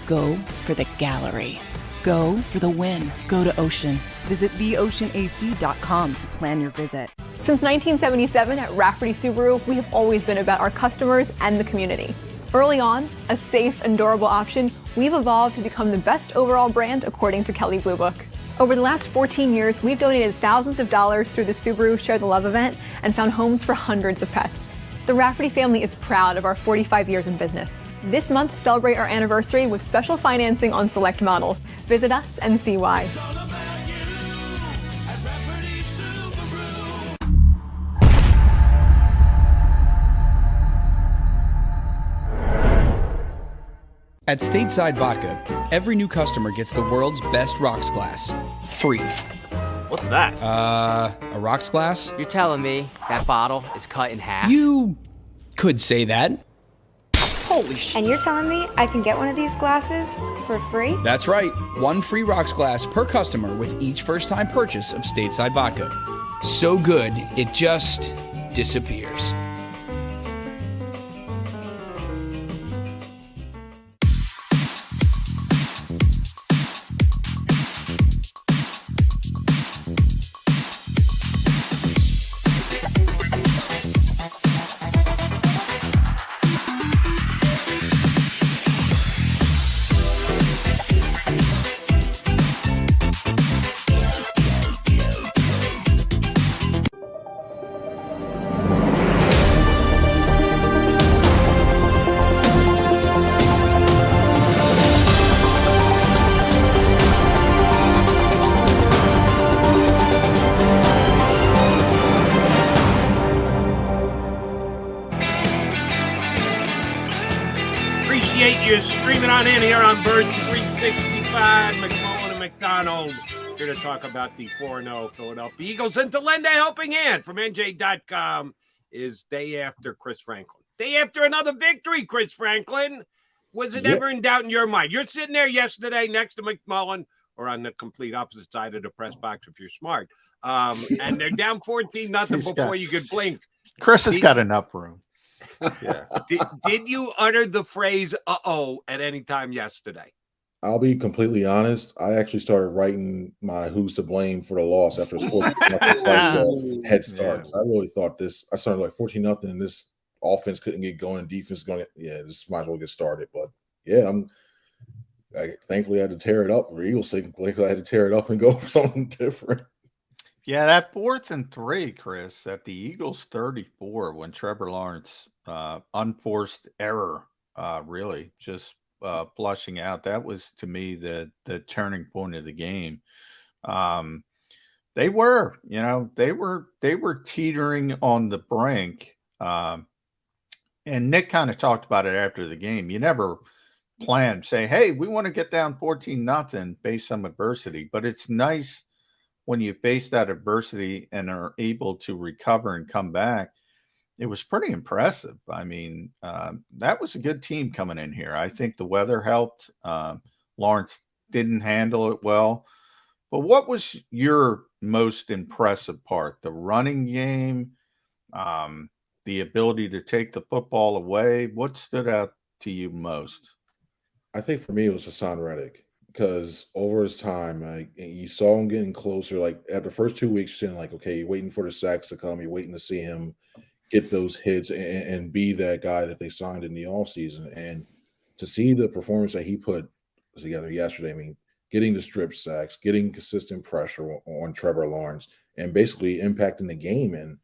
Go for the gallery. Go for the win. Go to Ocean. Visit theoceanac.com to plan your visit. Since 1977 at Rafferty Subaru, we have always been about our customers and the community. Early on, a safe and durable option, we've evolved to become the best overall brand according to Kelley Blue Book. Over the last 14 years, we've donated thousands of dollars through the Subaru Share the Love event and found homes for hundreds of pets. The Rafferty family is proud of our 45 years in business. This month, celebrate our anniversary with special financing on select models. Visit us and see why. At Stateside Vodka, every new customer gets the world's best rocks glass. Free. What's that? A rocks glass? You're telling me that bottle is cut in half? You could say that. Holy shit. And you're telling me I can get one of these glasses for free? That's right. One free rocks glass per customer with each first-time purchase of Stateside Vodka. So good, it just disappears. Streaming on in here on Birds 365. McMullen and McDonald here to talk about the 4-0 Philadelphia Eagles. And to lend a helping hand from NJ.com is day after Chris Franklin. Day after another victory, Chris Franklin. Was it ever in doubt in your mind? You're sitting there yesterday next to McMullen, or on the complete opposite side of the press box if you're smart. And they're down 14-0 before you could blink. Chris has got enough room. Yeah. Did you utter the phrase "uh-oh" at any time yesterday? I'll be completely honest. I actually started writing my "Who's to Blame" for the loss after it was 14-0 head start. Yeah. I really thought I started like 14-0, and this offense couldn't get going, defense going. Yeah, this might as well get started. But yeah, thankfully I had to tear it up for Eagles' sake. I had to tear it up and go for something different. Yeah, that 4th and 3, Chris, at the Eagles 34 when Trevor Lawrence unforced error, really just flushing out. That was to me the turning point of the game. They were teetering on the brink. And Nick kind of talked about it after the game. You never plan, say, hey, we want to get down 14-0 based on adversity. But it's nice when you face that adversity and are able to recover and come back. It was pretty impressive. I mean, that was a good team coming in here. I think the weather helped. Lawrence didn't handle it well. But what was your most impressive part? The running game, the ability to take the football away? What stood out to you most? I think for me it was Hassan Reddick, because over his time, you saw him getting closer. Like after the first 2 weeks, you're saying like, okay, you're waiting for the sacks to come. You're waiting to see him get those hits and be that guy that they signed in the offseason. And to see the performance that he put together yesterday, I mean, getting the strip sacks, getting consistent pressure on Trevor Lawrence, and basically impacting the game. And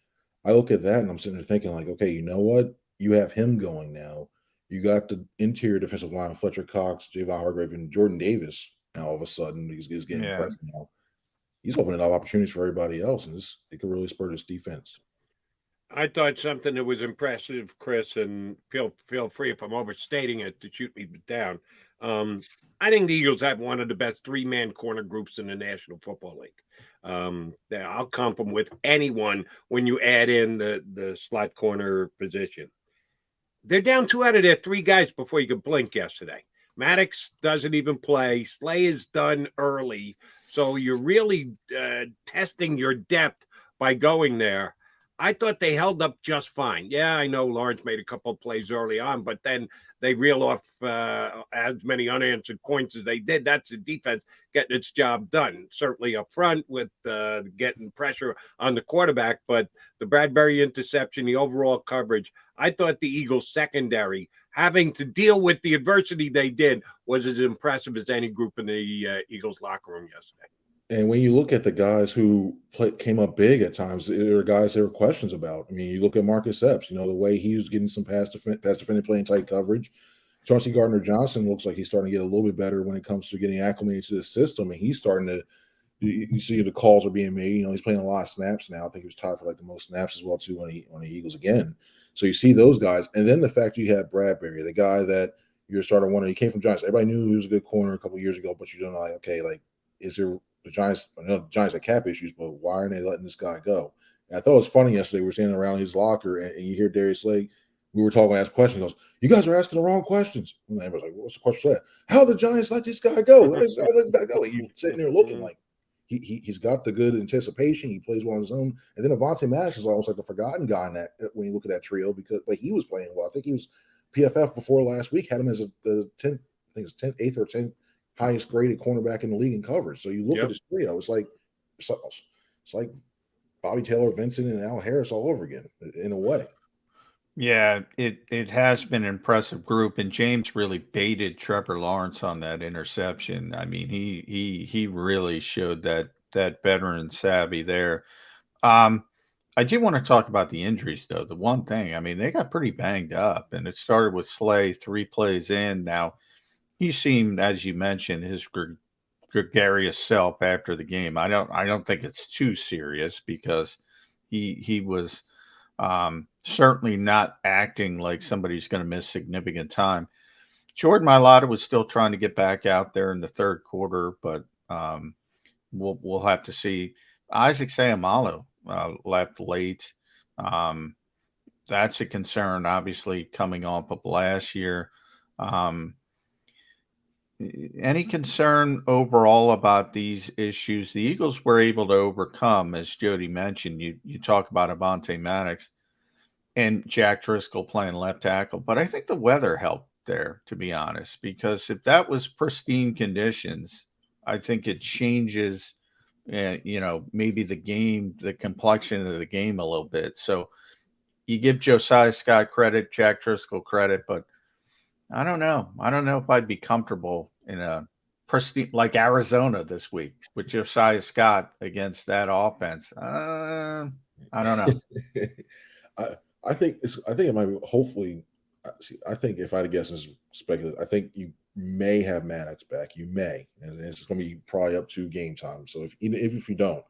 I look at that and I'm sitting there thinking like, okay, you know what? You have him going now. You got the interior defensive line, Fletcher Cox, Javon Hargrave, and Jordan Davis. Now all of a sudden he's getting pressed now. He's opening up opportunities for everybody else, and it could really spur this defense. I thought something that was impressive, Chris, and feel free if I'm overstating it to shoot me down. I think the Eagles have one of the best 3-man corner groups in the National Football League. I'll comp them with anyone when you add in the slot corner position. They're down 2 out of their 3 guys before you could blink yesterday. Maddox doesn't even play. Slay is done early. So you're really testing your depth by going there. I thought they held up just fine. Yeah, I know Lawrence made a couple of plays early on, but then they reel off as many unanswered points as they did. That's the defense getting its job done. Certainly up front with getting pressure on the quarterback, but the Bradbury interception, the overall coverage, I thought the Eagles secondary having to deal with the adversity they did was as impressive as any group in the Eagles locker room yesterday. And when you look at the guys who came up big at times, there are guys there were questions about. I mean, you look at Marcus Epps, the way he was getting some pass defending, playing tight coverage. Chauncey Gardner-Johnson looks like he's starting to get a little bit better when it comes to getting acclimated to the system, and he's starting to – you see the calls are being made. He's playing a lot of snaps now. I think he was tied for like the most snaps as well too on the Eagles again. So you see those guys. And then the fact you had Bradbury, the guy that you're starting to wonder – he came from Giants. Everybody knew he was a good corner a couple of years ago, but you don't know, like, okay, like, is there – the Giants, I know the Giants have cap issues, but why aren't they letting this guy go? And I thought it was funny yesterday. We were standing around his locker, and you hear Darius Slay. We were talking, ask questions. He goes, "You guys are asking the wrong questions." And I was like, "What's the question?" That how the Giants let this guy go? Let this guy go. Like, you sitting there looking like he's got the good anticipation. He plays well on his own. And then Avonte Maddox is almost like the forgotten guy in that when you look at that trio because he was playing well. I think he was PFF before last week had him as a 10th, I think it's 10th, 8th or 10th. Highest graded cornerback in the league in coverage. So you look at his trio, it's like Bobby Taylor, Vincent, and Al Harris all over again in a way. Yeah, it has been an impressive group, and James really baited Trevor Lawrence on that interception. I mean, he really showed that veteran savvy there. I do want to talk about the injuries, though. The one thing, I mean, they got pretty banged up, and it started with Slay 3 plays in. Now, he seemed, as you mentioned, his gregarious self after the game. I don't think it's too serious because he was certainly not acting like somebody's going to miss significant time. Jordan Mailata was still trying to get back out there in the third quarter, but we'll have to see. Isaac Seumalo left late. That's a concern, obviously, coming off of last year. Any concern overall about these issues? The Eagles were able to overcome, as Jody mentioned. You talk about Avonte Maddox. and Jack Driscoll playing left tackle. But I think the weather helped there, to be honest, because if that was pristine conditions, I think it changes, maybe the complexion of the game a little bit. So you give Josiah Scott credit, Jack Driscoll credit, but I don't know. I don't know if I'd be comfortable in a pristine like Arizona this week with Josiah Scott against that offense. I don't know. I think it might be. Hopefully, I think if I had to guess and speculate, I think you may have Maddox back. You may, and it's going to be probably up to game time. So if you don't,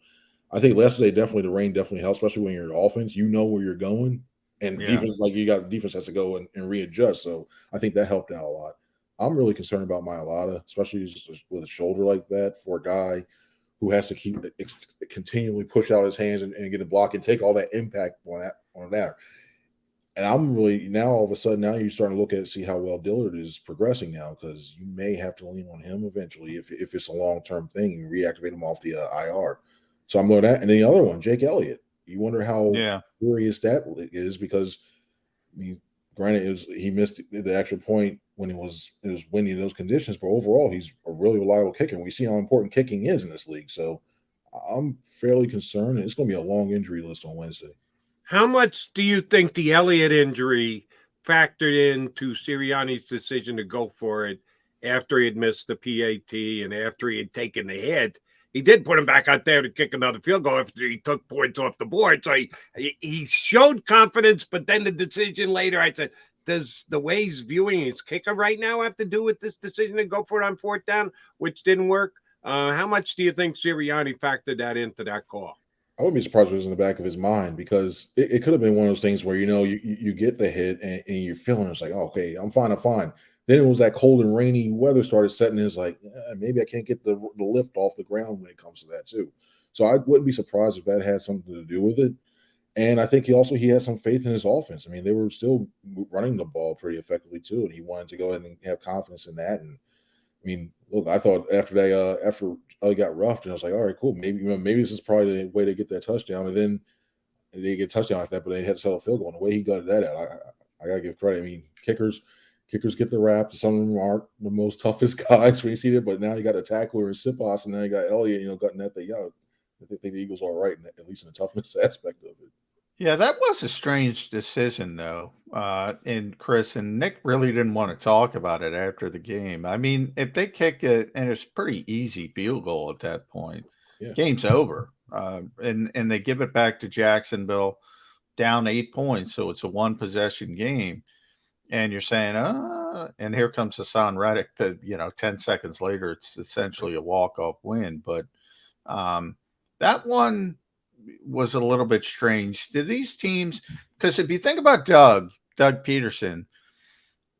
I think yesterday definitely the rain definitely helps, especially when you're offense. You know where you're going, and defense defense has to go and readjust. So I think that helped out a lot. I'm really concerned about Mailata, especially with a shoulder like that for a guy who has to continually push out his hands and get a block and take all that impact on that. And I'm really now all of a sudden now you're starting to look at see how well Dillard is progressing now, because you may have to lean on him eventually if it's a long-term thing and reactivate him off the IR. So I'm looking at, and the other one, Jake Elliott. You wonder how curious that is, because I mean, granted, he missed the extra point when it was windy in those conditions, but overall he's a really reliable kicker. And we see how important kicking is in this league. So I'm fairly concerned. It's going to be a long injury list on Wednesday. How much do you think the Elliott injury factored into Sirianni's decision to go for it after he had missed the PAT and after he had taken the hit? He did put him back out there to kick another field goal after he took points off the board. So he showed confidence, but then the decision later, I said, does the way he's viewing his kicker right now have to do with this decision to go for it on fourth down, which didn't work? How much do you think Sirianni factored that into that call? I wouldn't be surprised if it was in the back of his mind, because it could have been one of those things where, you get the hit and you're feeling it's like, oh, okay, I'm fine. Then it was that cold and rainy weather started setting in. It's like, maybe I can't get the lift off the ground when it comes to that too. So I wouldn't be surprised if that had something to do with it. And I think he has some faith in his offense. I mean, they were still running the ball pretty effectively too, and he wanted to go ahead and have confidence in that. And I mean, look, I thought after he got roughed, and I was like, all right, cool. Maybe this is probably the way to get that touchdown. And then they get a touchdown after that, but they had to settle a field goal. And the way he got that out, I gotta give credit. I mean, kickers get the rap. Some of them aren't the most toughest guys when you see it, but now you got a tackler and Siposs, and now you got Elliott, gutting that thing out. I think the Eagles are all right, at least in the toughness aspect of it. Yeah, that was a strange decision, though. And Chris and Nick really didn't want to talk about it after the game. I mean, if they kick it, and it's pretty easy field goal at that point, game's over. And they give it back to Jacksonville down 8 points, so it's a one-possession game. And you're saying, and here comes Hassan Reddick. 10 seconds later, it's essentially a walk-off win. But that one was a little bit strange. Did these teams, because if you think about Doug Peterson,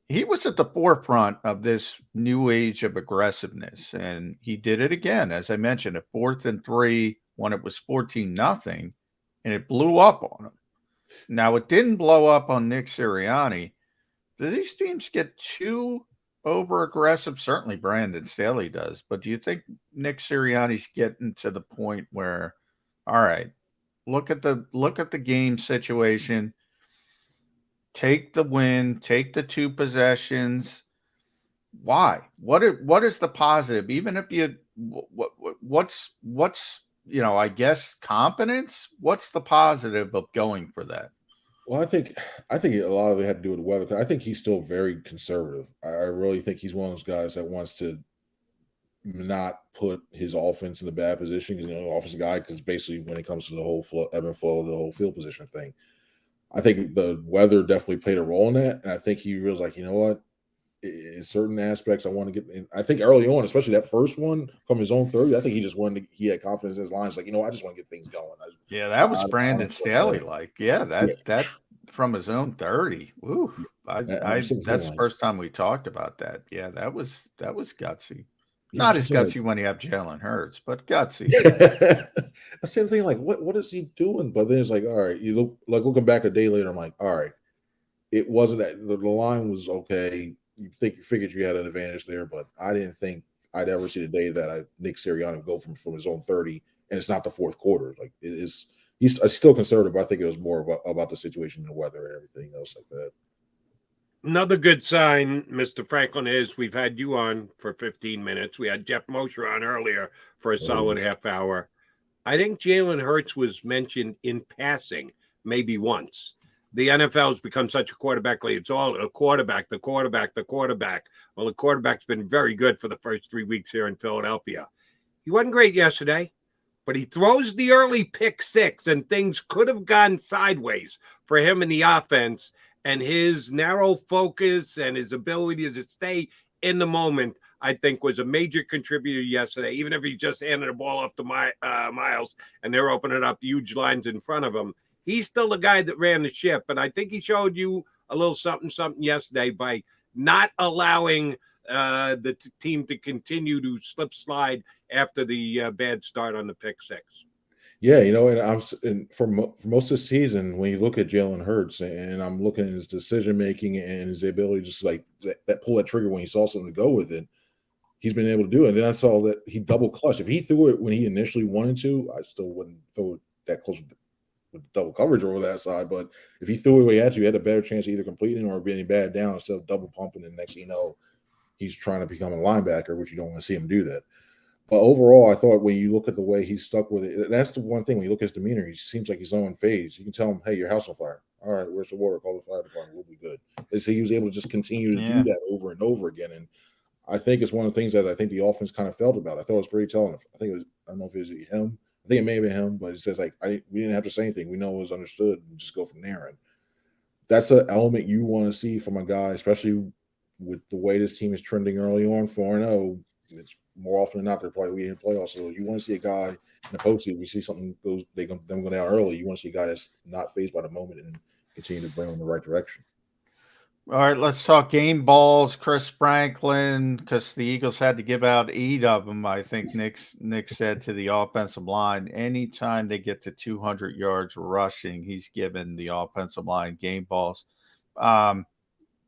he was at the forefront of this new age of aggressiveness, and he did it again, as I mentioned, at 4th and 3 when it was 14-0, and it blew up on him. Now, it didn't blow up on Nick Sirianni. Do these teams get too over aggressive? Certainly Brandon Staley does, but do you think Nick Sirianni's getting to the point where, all right, look at the game situation, take the win, take the 2 possessions? Why? What is the positive? Even if you what's I guess confidence? What's the positive of going for that? Well, I think a lot of it had to do with the weather. I think he's still very conservative. I really think he's one of those guys that wants to not put his offense in the bad position, because offensive guy, because basically when it comes to the whole ebb and flow of the whole field position thing, I think the weather definitely played a role in that. And I think he was like, you know what, in certain aspects, I want to get in. I think early on, especially that first one from his own 30, I think he just he had confidence in his lines. Like, I just want to get things going. That was Brandon Staley. That from his own 30. Woo. That's the first time we talked about that. Yeah, that was gutsy. Not as gutsy when you have Jalen Hurts, but gutsy. The same thing. Like, what is he doing? But then it's like, all right, looking back a day later, I'm like, all right, it wasn't that the line was okay. You figured you had an advantage there, but I didn't think I'd ever see the day that Nick Sirianni would go from his own 30, and it's not the fourth quarter. Like, it is he's still conservative. But I think it was more about the situation, the weather, and everything else like that. Another good sign, Mr. Franklin, is we've had you on for 15 minutes. We had Jeff Mosher on earlier for a solid half hour. I think Jalen Hurts was mentioned in passing maybe once. The NFL has become such a quarterback league. It's all a quarterback, the quarterback, the quarterback. Well, the quarterback's been very good for the first 3 weeks here in Philadelphia. He wasn't great yesterday, but he throws the early pick six, and things could have gone sideways for him in the offense. And his narrow focus and his ability to stay in the moment, I think, was a major contributor yesterday. Even if he just handed the ball off to Miles and they're opening up huge lines in front of him, he's still the guy that ran the ship. And I think he showed you a little something yesterday by not allowing the team to continue to slide after the bad start on the pick six. Yeah, and for most of the season, when you look at Jalen Hurts, and I'm looking at his decision making and his ability to just like that pull that trigger when he saw something to go with it, he's been able to do it. And then I saw that he double clutched. If he threw it when he initially wanted to, I still wouldn't throw it that close with double coverage over that side. But if he threw it where he had to, he had a better chance of either completing or being bad down instead of double pumping. And next thing you know, he's trying to become a linebacker, which you don't want to see him do that. But overall, I thought when you look at the way he's stuck with it, that's the one thing. When you look at his demeanor, he seems like he's on phase. You can tell him, hey, your house on fire. All right, where's the water? Call the fire department. We'll be good. So he was able to just continue to do that over and over again. And I think it's one of the things that I think the offense kind of felt about. I thought it was pretty telling. I think it was, I don't know if it was him. I think it may have been him, but it says, like, we didn't have to say anything. We know it was understood and just go from there. And that's an element you want to see from a guy, especially with the way this team is trending early on, 4-0. It's more often than not, they're probably in the playoffs. So you want to see a guy in the postseason, you see something goes, them go down early. You want to see a guy that's not fazed by the moment and continue to bring them in the right direction. All right, let's talk game balls. Chris Franklin, because the Eagles had to give out 8 of them. I think Nick said to the offensive line, anytime they get to 200 yards rushing, he's given the offensive line game balls.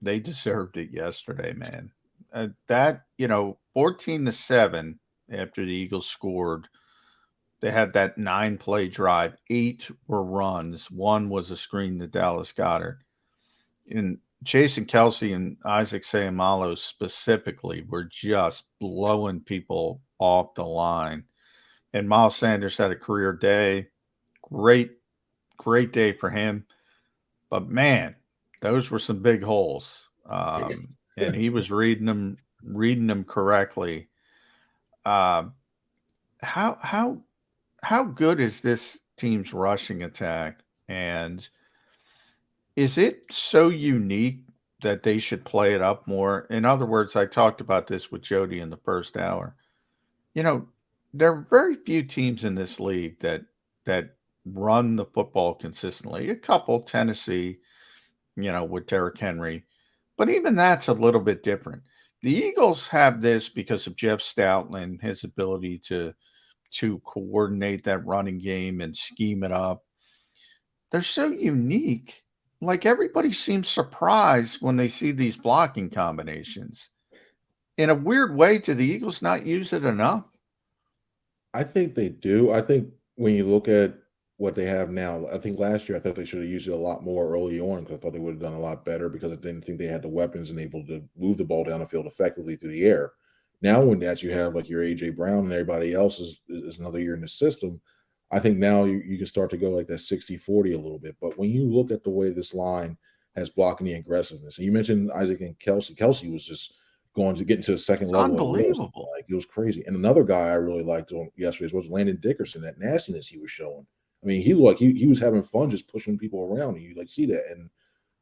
They deserved it yesterday, man. 14-7 after the Eagles scored. They had that 9-play drive. 8 were runs. 1 was a screen to Dallas Goedert. And Jason Kelce and Isaac Seumalo specifically were just blowing people off the line. And Miles Sanders had a career day. Great day for him. But, man, those were some big holes. And he was reading them correctly. How good is this team's rushing attack? And is it so unique that they should play it up more? In other words, I talked about this with Jody in the first hour. There are very few teams in this league that run the football consistently. A couple, Tennessee, with Derrick Henry. But even that's a little bit different. The Eagles have this because of Jeff Stoutland, his ability to coordinate that running game and scheme it up. They're so unique. Like, everybody seems surprised when they see these blocking combinations. In a weird way, do the Eagles not use it enough? I think they do. I think when you look at what they have now, I think last year I thought they should have used it a lot more early on, because I thought they would have done a lot better, because I didn't think they had the weapons and able to move the ball down the field effectively through the air. Now, when that you have like your A.J. Brown and everybody else is another year in the system, I think now you can start to go like that 60-40 a little bit. But when you look at the way this line has blocking the aggressiveness, and you mentioned Isaac and Kelce. Kelce was just going to get into the second level. Unbelievable. It was crazy. And another guy I really liked on yesterday was Landon Dickerson, that nastiness he was showing. I mean, he was having fun just pushing people around, and you see that. And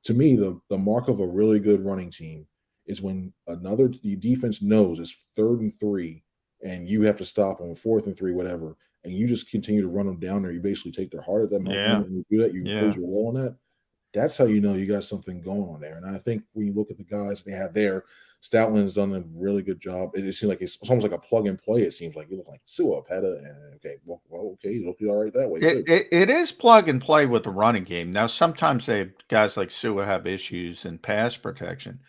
to me, the mark of a really good running team is when the defense knows it's 3rd and 3, and you have to stop on 4th and 3, whatever, and you just continue to run them down there. You basically take their heart at that moment. Yeah. And you do that, you impose your will on that. That's how you know you got something going on there. And I think when you look at the guys they have there, Stoutland's done a really good job. It seems like it's almost like a plug and play. It seems like you look like Sua, Petta, and okay, he's looking all right that way. It is plug and play with the running game. Now, sometimes guys like Sua have issues in pass protection,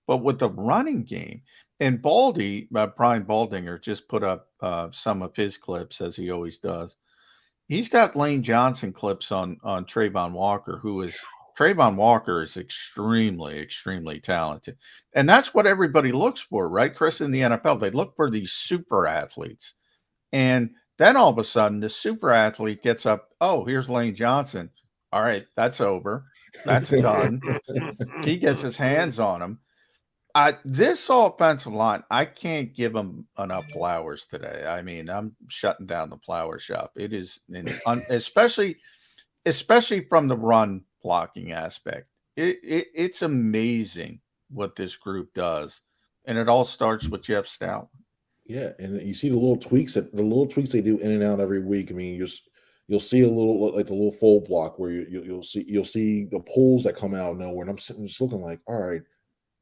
but with the running game, and Brian Baldinger just put up some of his clips, as he always does. He's got Lane Johnson clips on Trayvon Walker, Trayvon Walker is extremely, extremely talented. And that's what everybody looks for, right, Chris, in the NFL? They look for these super athletes. And then all of a sudden, the super athlete gets up. Oh, here's Lane Johnson. All right, that's over. That's done. He gets his hands on him. This offensive line, I can't give them enough flowers today. I mean, I'm shutting down the flower shop. It is, especially from the run blocking aspect. It's amazing what this group does, and it all starts with Jeff Stout. Yeah, and you see the little tweaks they do in and out every week. I mean, you'll see a little like the little fold block where you'll see the pulls that come out of nowhere, and I'm sitting just looking like, all right,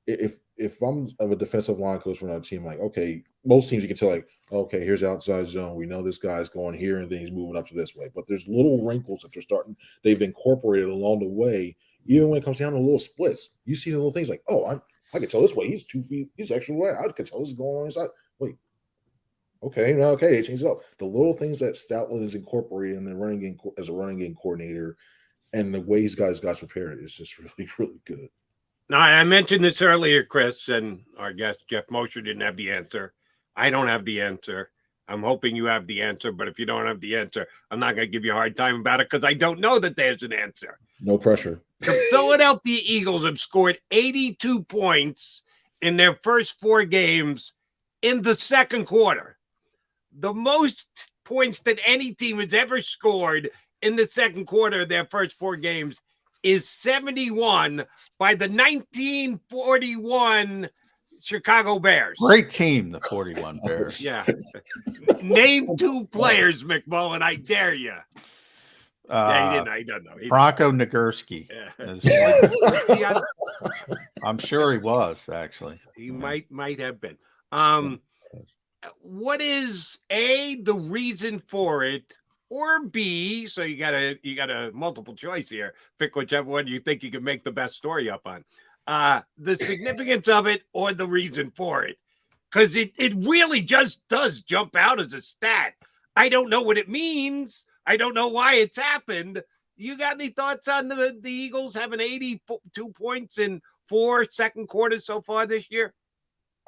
if I'm of a defensive line coach for another team, like, okay, most teams you can tell, like, okay, here's outside zone. We know this guy's going here and then he's moving up to this way. But there's little wrinkles that they've incorporated along the way, even when it comes down to little splits. You see the little things like, oh, I can tell this way. He's 2 feet. He's actually right. I can tell this is going on inside. Wait. Okay, it changes up. The little things that Stoutland is incorporating in the running game as a running game coordinator and the way these guys got prepared is just really, really good. Now, I mentioned this earlier, Chris, and our guest, Jeff Mosher, didn't have the answer. I don't have the answer. I'm hoping you have the answer, but if you don't have the answer, I'm not going to give you a hard time about it because I don't know that there's an answer. No pressure. The Philadelphia Eagles have scored 82 points in their first 4 games in the second quarter. The most points that any team has ever scored in the second quarter of their first 4 games is 71 by the 1941 Chicago Bears. Great team, the 41 Bears. Yeah. Name 2 players, McMullen. I dare you. Yeah, he doesn't know. Bronco Nagurski. Yeah. I'm sure he was, actually. He might have been. What is A, the reason for it, or B, so you got a multiple choice here. Pick whichever one you think you can make the best story up on. The significance of it or the reason for it. Because it really just does jump out as a stat. I don't know what it means. I don't know why it's happened. You got any thoughts on the Eagles having 82 points in 4 second quarters so far this year?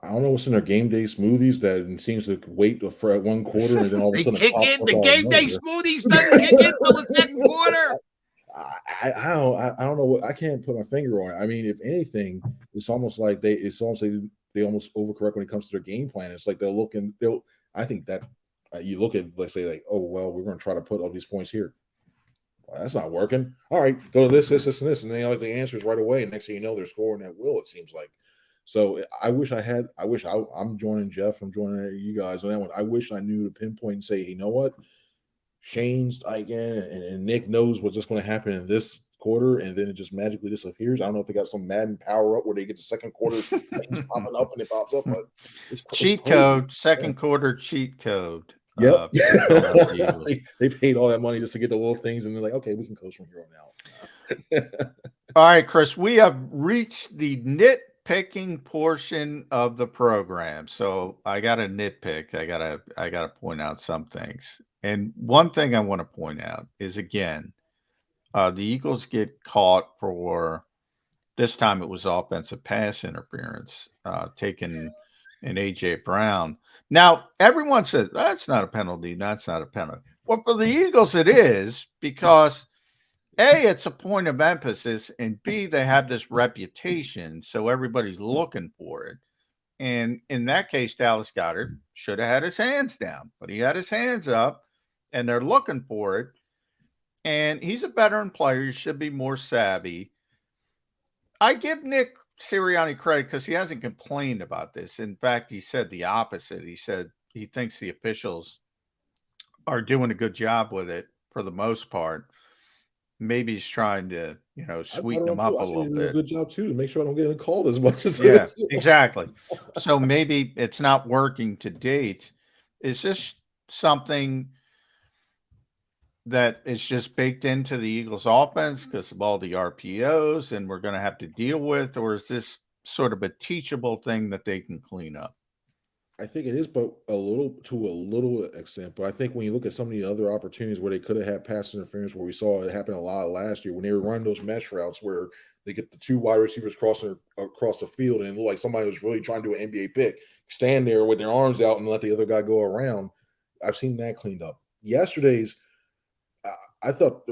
I don't know what's in their game day smoothies that seems to wait for 1 quarter and then all of a sudden kick in. The game day smoothies doesn't kick in until the second quarter. I don't know what, I can't put my finger on it. I mean, if anything, it's almost like they almost overcorrect when it comes to their game plan. It's like I think that you look at, let's say, like, oh well, we're going to try to put all these points here. Well, that's not working. All right, go to this, and this, and then like the answers right away. And next thing you know, they're scoring at will. It seems like. So I'm joining Jeff. I'm joining you guys on that one. I wish I knew to pinpoint and say, you know what, Shane's again, and Nick knows what's just going to happen in this quarter, and then it just magically disappears. I don't know if they got some Madden power up where they get the second quarter popping up and it pops up. But it's cheat code, second quarter cheat code. Yep. They paid all that money just to get the little things, and they're like, okay, we can coach from here on out. All right, Chris, we have reached the nitpicking portion of the program. So I got a nitpick. I gotta point out some things. And one thing I want to point out is, again, the Eagles get caught for, this time it was offensive pass interference, taking an A.J. Brown. Now, everyone says, that's not a penalty. That's not a penalty. Well, for the Eagles, it is, because A, it's a point of emphasis, and B, they have this reputation, so everybody's looking for it. And in that case, Dallas Goedert should have had his hands down, but he had his hands up, and they're looking for it. And he's a veteran player. He should be more savvy. I give Nick Sirianni credit because he hasn't complained about this. In fact, he said the opposite. He said he thinks the officials are doing a good job with it for the most part. Maybe he's trying to, sweeten them up a little bit. A good job too to make sure I don't get called as much as exactly. So maybe it's not working to date. Is this something that is just baked into the Eagles offense because of all the RPOs and we're going to have to deal with, or is this sort of a teachable thing that they can clean up? I think it is, but a little extent. But I think when you look at some of the other opportunities where they could have had pass interference, where we saw it happen a lot last year when they were running those mesh routes where they get the two wide receivers crossing across the field and it looked like somebody was really trying to do an NBA pick, stand there with their arms out and let the other guy go around. I've seen that cleaned up. Yesterday's, I thought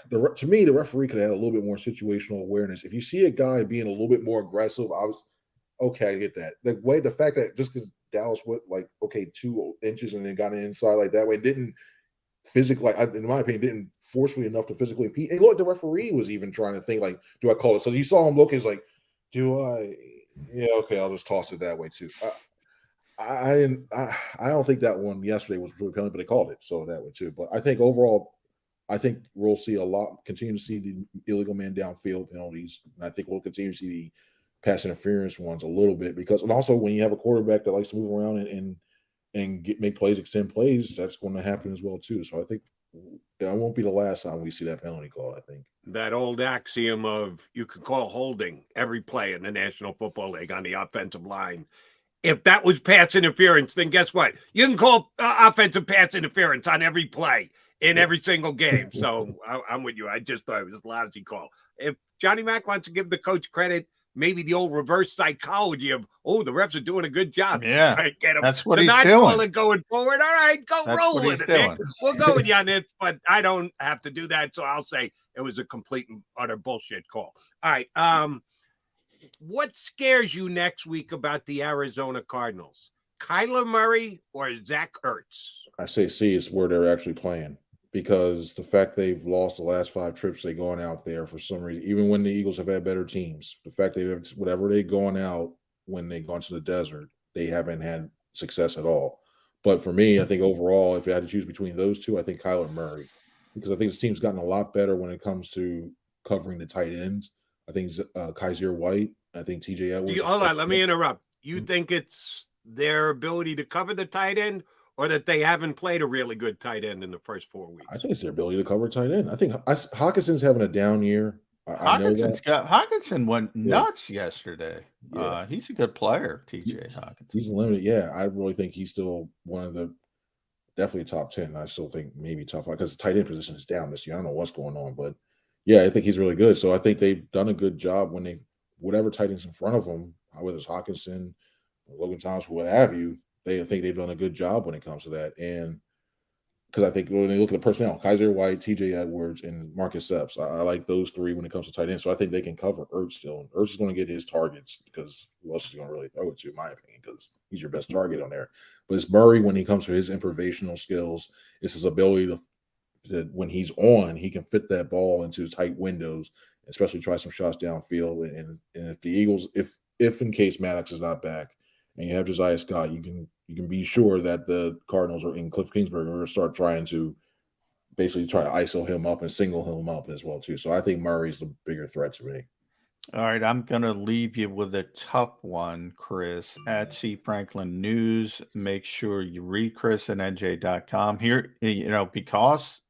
to me the referee could have had a little bit more situational awareness. If you see a guy being a little bit more aggressive, I was okay. I get that. The fact that just because Dallas went 2 inches and then got it inside like that way, didn't physically, in my opinion, didn't forcefully enough to physically impede. And look, the referee was even trying to think like, do I call it? So you saw him look, he's like, do I? Yeah, okay, I'll just toss it that way too. I don't think that one yesterday was really penalty, but they called it so that way too. But I think overall, we'll see continue to see the illegal man downfield penalties, and I think we'll continue to see the pass interference ones a little bit and also when you have a quarterback that likes to move around and make plays, extend plays, that's going to happen as well too. So I think it won't be the last time we see that penalty call. I think that old axiom of you can call holding every play in the National Football League on the offensive line. If that was pass interference, then guess what? You can call offensive pass interference on every play in every single game. So I'm with you. I just thought it was a lousy call. If Johnny Mack wants to give the coach credit, maybe the old reverse psychology of, the refs are doing a good job to try to get him. That's what to he's not doing. Call it going forward. All right, That's roll with it, Nick. We'll go with you on this, but I don't have to do that. So I'll say it was a complete and utter bullshit call. All right. What scares you next week about the Arizona Cardinals? Kyler Murray or Zach Ertz? I say C is where they're actually playing, because the fact they've lost the last 5 trips they've gone out there for some reason, even when the Eagles have had better teams, the fact whatever they've gone out when they've gone to the desert, they haven't had success at all. But for me, I think overall, if I had to choose between those two, I think Kyler Murray, because I think this team's gotten a lot better when it comes to covering the tight ends. I think Kaiser White, I think TJ Edwards. Hold on, let me interrupt. You think it's their ability to cover the tight end, or that they haven't played a really good tight end in the first 4 weeks? I think it's their ability to cover tight end. I think Hawkinson's having a down year. Hawkinson went nuts yesterday. Yeah. He's a good player, TJ Hawkinson. He's limited. Yeah, I really think he's still one of the definitely top 10. I still think maybe top 5 because the tight end position is down this year. I don't know what's going on, but yeah, I think he's really good. So I think they've done a good job when whatever tight ends in front of them, whether it's Hawkinson, Logan Thomas, what have you, I think they've done a good job when it comes to that. And because I think when they look at the personnel, Kaiser White, TJ Edwards, and Marcus Epps, I like those 3 when it comes to tight end. So I think they can cover Ertz still. And Ertz is going to get his targets because who else is going to really throw it to, in my opinion, because he's your best target on there. But it's Murray when he comes to his improvisational skills. It's his ability to when he's on, he can fit that ball into tight windows, especially try some shots downfield. And if the Eagles, if in case Maddox is not back, and you have Josiah Scott, you can be sure that the Cardinals are in Cliff Kingsbury are going to start trying to basically try to ISO him up and single him up as well too. So I think Murray's the bigger threat to me. All right, I'm going to leave you with a tough one, Chris. At C Franklin News, make sure you read Chris at NJ.com here. Because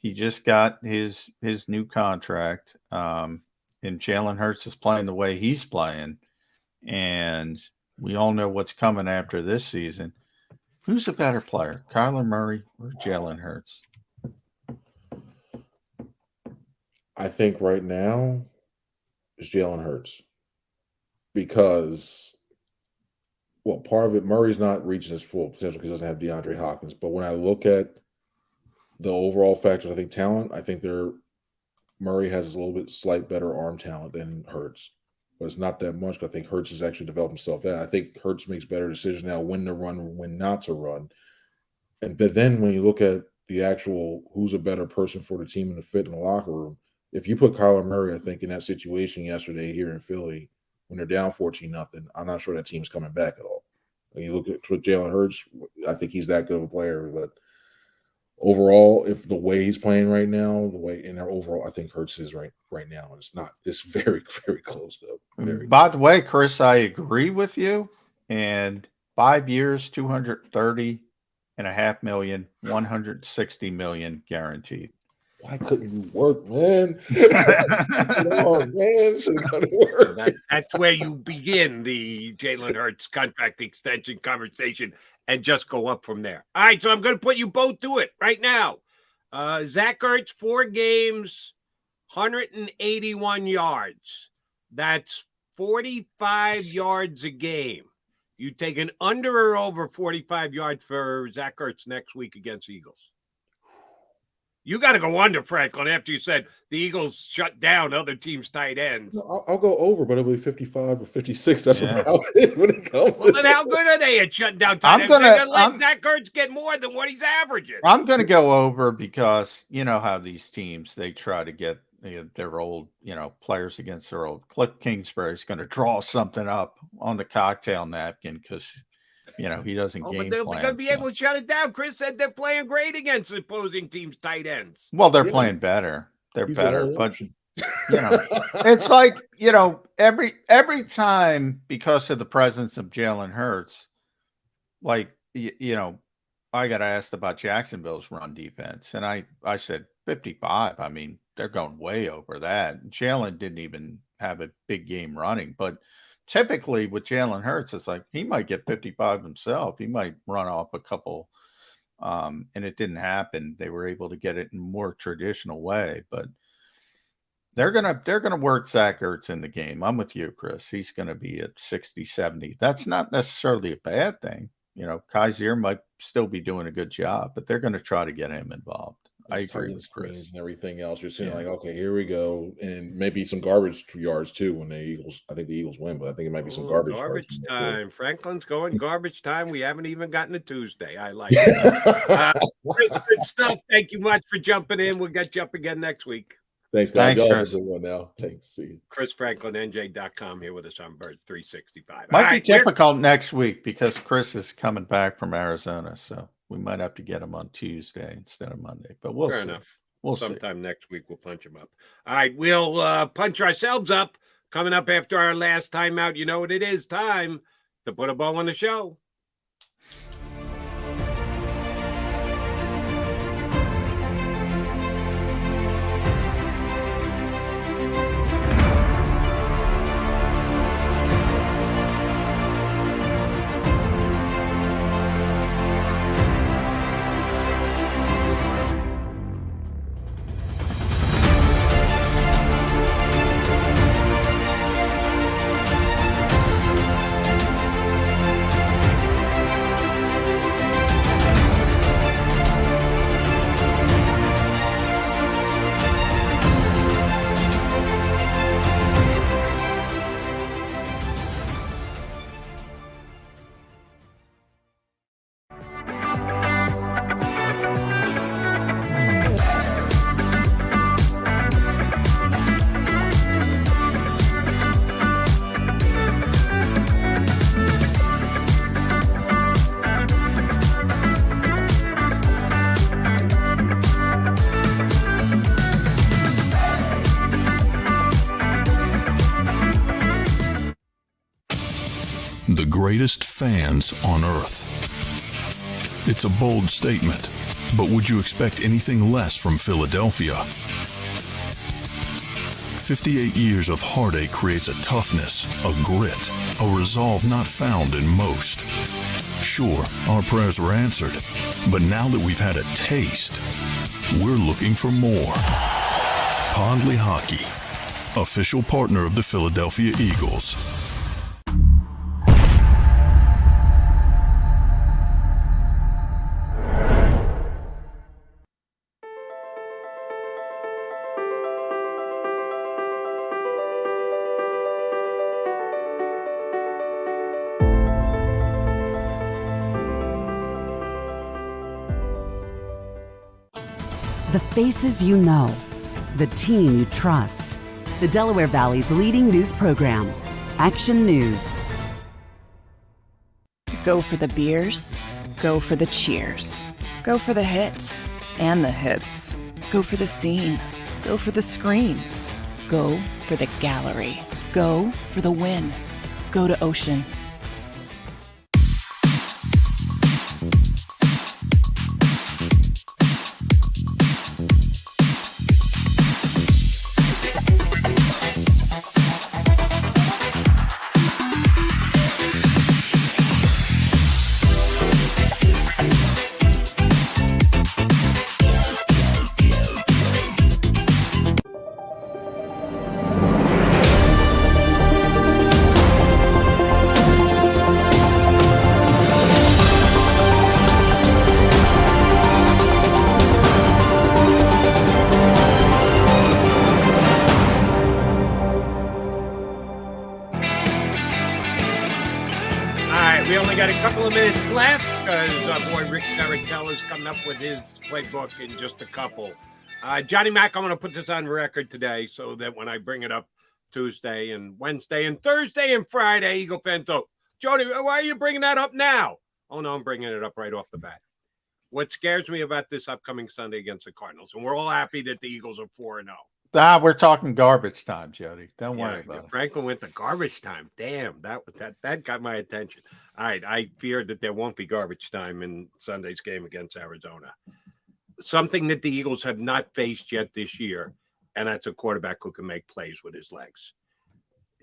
he just got his new contract, and Jalen Hurts is playing the way he's playing, and we all know what's coming after this season. Who's a better player, Kyler Murray or Jalen Hurts? I think right now it's Jalen Hurts because, part of it, Murray's not reaching his full potential because he doesn't have DeAndre Hopkins. But when I look at the overall factors, I think talent, Murray has a little bit slight better arm talent than Hurts. But it's not that much. I think Hurts has actually developed himself that. I think Hurts makes better decisions now when to run, when not to run. But then when you look at the actual who's a better person for the team and the fit in the locker room, if you put Kyler Murray, I think, in that situation yesterday here in Philly, when they're down 14-0, I'm not sure that team's coming back at all. When you look at Jalen Hurts, I think he's that good of a player. But overall, if the way he's playing right now, I think Hurts is right now. It's very, very close though. By the way, Chris, I agree with you. And 5 years, $230.5 million, $160 million guaranteed. Why couldn't you work, man? Oh, man, should have gone to work. That's where you begin the Jalen Hurts contract extension conversation and just go up from there. All right, so I'm going to put you both to it right now. Zach Ertz, 4 games, 181 yards. That's 45 yards a game. You take an under or over 45 yards for Zach Ertz next week against the Eagles? You got to go under, Franklin, after you said the Eagles shut down other teams' tight ends. No, I'll go over, but it'll be 55 or 56. That's about it when it comes. Well, then how good are they at shutting down tight ends? They're going to let Zach Ertz get more than what he's averaging. I'm going to go over because you know how these teams, they try to get their old, players against their old. Cliff Kingsbury's going to draw something up on the cocktail napkin because he doesn't game but they're plan. going to be able to shut it down. Chris said they're playing great against opposing teams' tight ends. Well, they're playing better. They're better, but it's like every time because of the presence of Jalen Hurts, like I got asked about Jacksonville's run defense, and I said 55. I mean, they're going way over that. Jalen didn't even have a big game running, but typically with Jalen Hurts, it's like he might get 55 himself. He might run off a couple, and it didn't happen. They were able to get it in a more traditional way, but they're gonna work Zach Ertz in the game. I'm with you, Chris. He's gonna be at 60, 70. That's not necessarily a bad thing. Kaiser might still be doing a good job, but they're gonna try to get him involved. I agree with screens Chris. and everything else. You're seeing like, okay, here we go, and maybe some garbage yards too when the Eagles. I think the Eagles win, but I think it might be some garbage time. Franklin's going garbage time. We haven't even gotten to Tuesday. I like it. Chris, good stuff. Thank you much for jumping in. We'll get you up again next week. Thanks, guys. Thanks, Chris. One now. Thanks. See you. Chris Franklin, NJ.com here with us on Birds 365. Might be difficult next week because Chris is coming back from Arizona, so we might have to get him on Tuesday instead of Monday. But we'll see. Enough. We'll sometime next week we'll punch him up. All right, we'll punch ourselves up coming up after our last time out. You know what it is? Time to put a bow on the show. The greatest fans on earth. It's a bold statement, but would you expect anything less from Philadelphia? 58 years of heartache creates a toughness, a grit, a resolve not found in most. Sure, our prayers were answered, but now that we've had a taste, we're looking for more. Pondley Hockey, official partner of the Philadelphia Eagles. The faces you know, the team you trust. The Delaware Valley's leading news program, Action News. Go for the beers, go for the cheers, go for the hit and the hits, go for the scene, go for the screens, go for the gallery, go for the win, go to Ocean. right, a couple of minutes left because our boy Rick Saratello is coming up with his playbook in just a couple. Johnny Mac, I'm going to put this on record today so that when I bring it up Tuesday and Wednesday and Thursday and Friday, Eagle fans go, Jody, why are you bringing that up now? Oh, no, I'm bringing it up right off the bat. What scares me about this upcoming Sunday against the Cardinals, and we're all happy that the Eagles are 4-0. We're talking garbage time, Jody. Don't worry about it. Franklin went to garbage time. Damn, that got my attention. All right, I fear that there won't be garbage time in Sunday's game against Arizona. Something that the Eagles have not faced yet this year, and that's a quarterback who can make plays with his legs.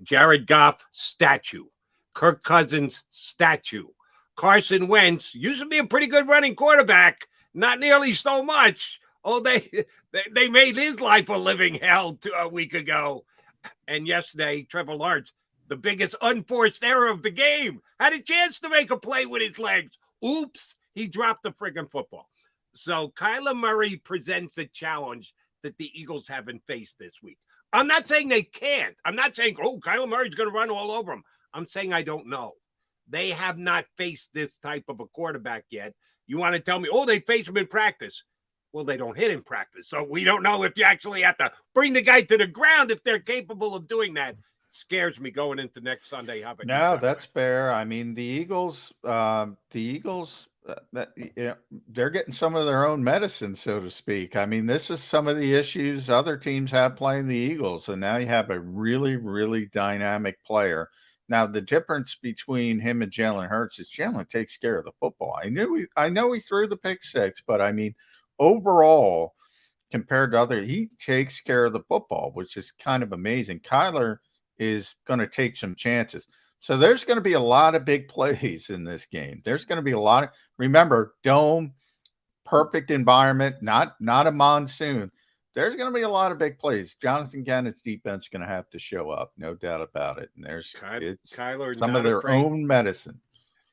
Jared Goff, statue. Kirk Cousins, statue. Carson Wentz used to be a pretty good running quarterback, not nearly so much. Oh, they made his life a living hell a week ago. And yesterday, Trevor Lawrence, the biggest unforced error of the game, had a chance to make a play with his legs. Oops, he dropped the friggin' football. So Kyler Murray presents a challenge that the Eagles haven't faced this week. I'm not saying they can't. I'm not saying, oh, Kyler Murray's going to run all over them. I'm saying I don't know. They have not faced this type of a quarterback yet. You want to tell me, oh, they face him in practice. Well, they don't hit in practice. So we don't know if you actually have to bring the guy to the ground if they're capable of doing that. It scares me going into next Sunday. How about No, that's fair. I mean, the Eagles, they're getting some of their own medicine, so to speak. I mean, this is some of the issues other teams have playing the Eagles. And now you have a really, really dynamic player. Now, the difference between him and Jalen Hurts is Jalen takes care of the football. I know he threw the pick six, but I mean, overall, compared to he takes care of the football, which is kind of amazing. Kyler is going to take some chances. So there's going to be a lot of big plays in this game. There's going to be a lot of, remember, dome, perfect environment, not a monsoon. There's going to be a lot of big plays. Jonathan Gannett's defense is going to have to show up, no doubt about it. And there's Kyler, some of their own medicine.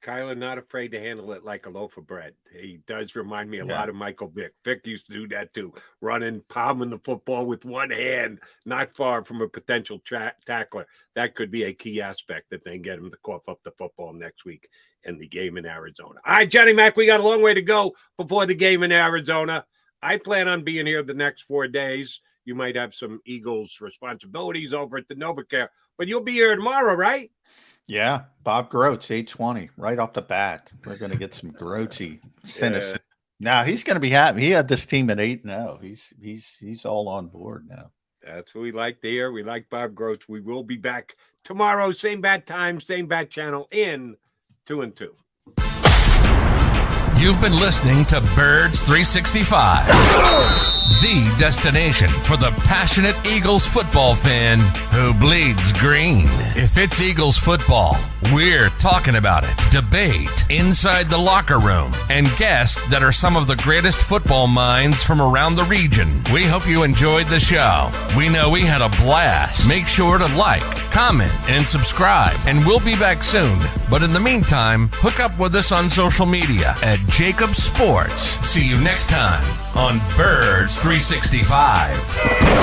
Kyler not afraid to handle it like a loaf of bread. He does remind me a lot of Michael Vick. Vick used to do that too, running, palming the football with one hand, not far from a potential tackler. That could be a key aspect that they get him to cough up the football next week in the game in Arizona. All right, Johnny Mac, we got a long way to go before the game in Arizona. I plan on being here the next 4 days. You might have some Eagles responsibilities over at the NovaCare, but you'll be here tomorrow, right? Yeah, Bob Groats, 8:20, right off the bat. We're going to get some Groatsy cynicism. Now he's going to be happy. He had this team at 8-0. He's all on board now. That's what we like to hear. We like Bob Groats. We will be back tomorrow, same bad time, same bad channel in 2 and 2. You've been listening to Birds 365, the destination for the passionate Eagles football fan who bleeds green. If it's Eagles football, we're talking about it. Debate inside the locker room and guests that are some of the greatest football minds from around the region. We hope you enjoyed the show. We know we had a blast. Make sure to like, comment, and subscribe, and we'll be back soon. But in the meantime, hook up with us on social media at JAKIB Sports. See you next time on Birds 365.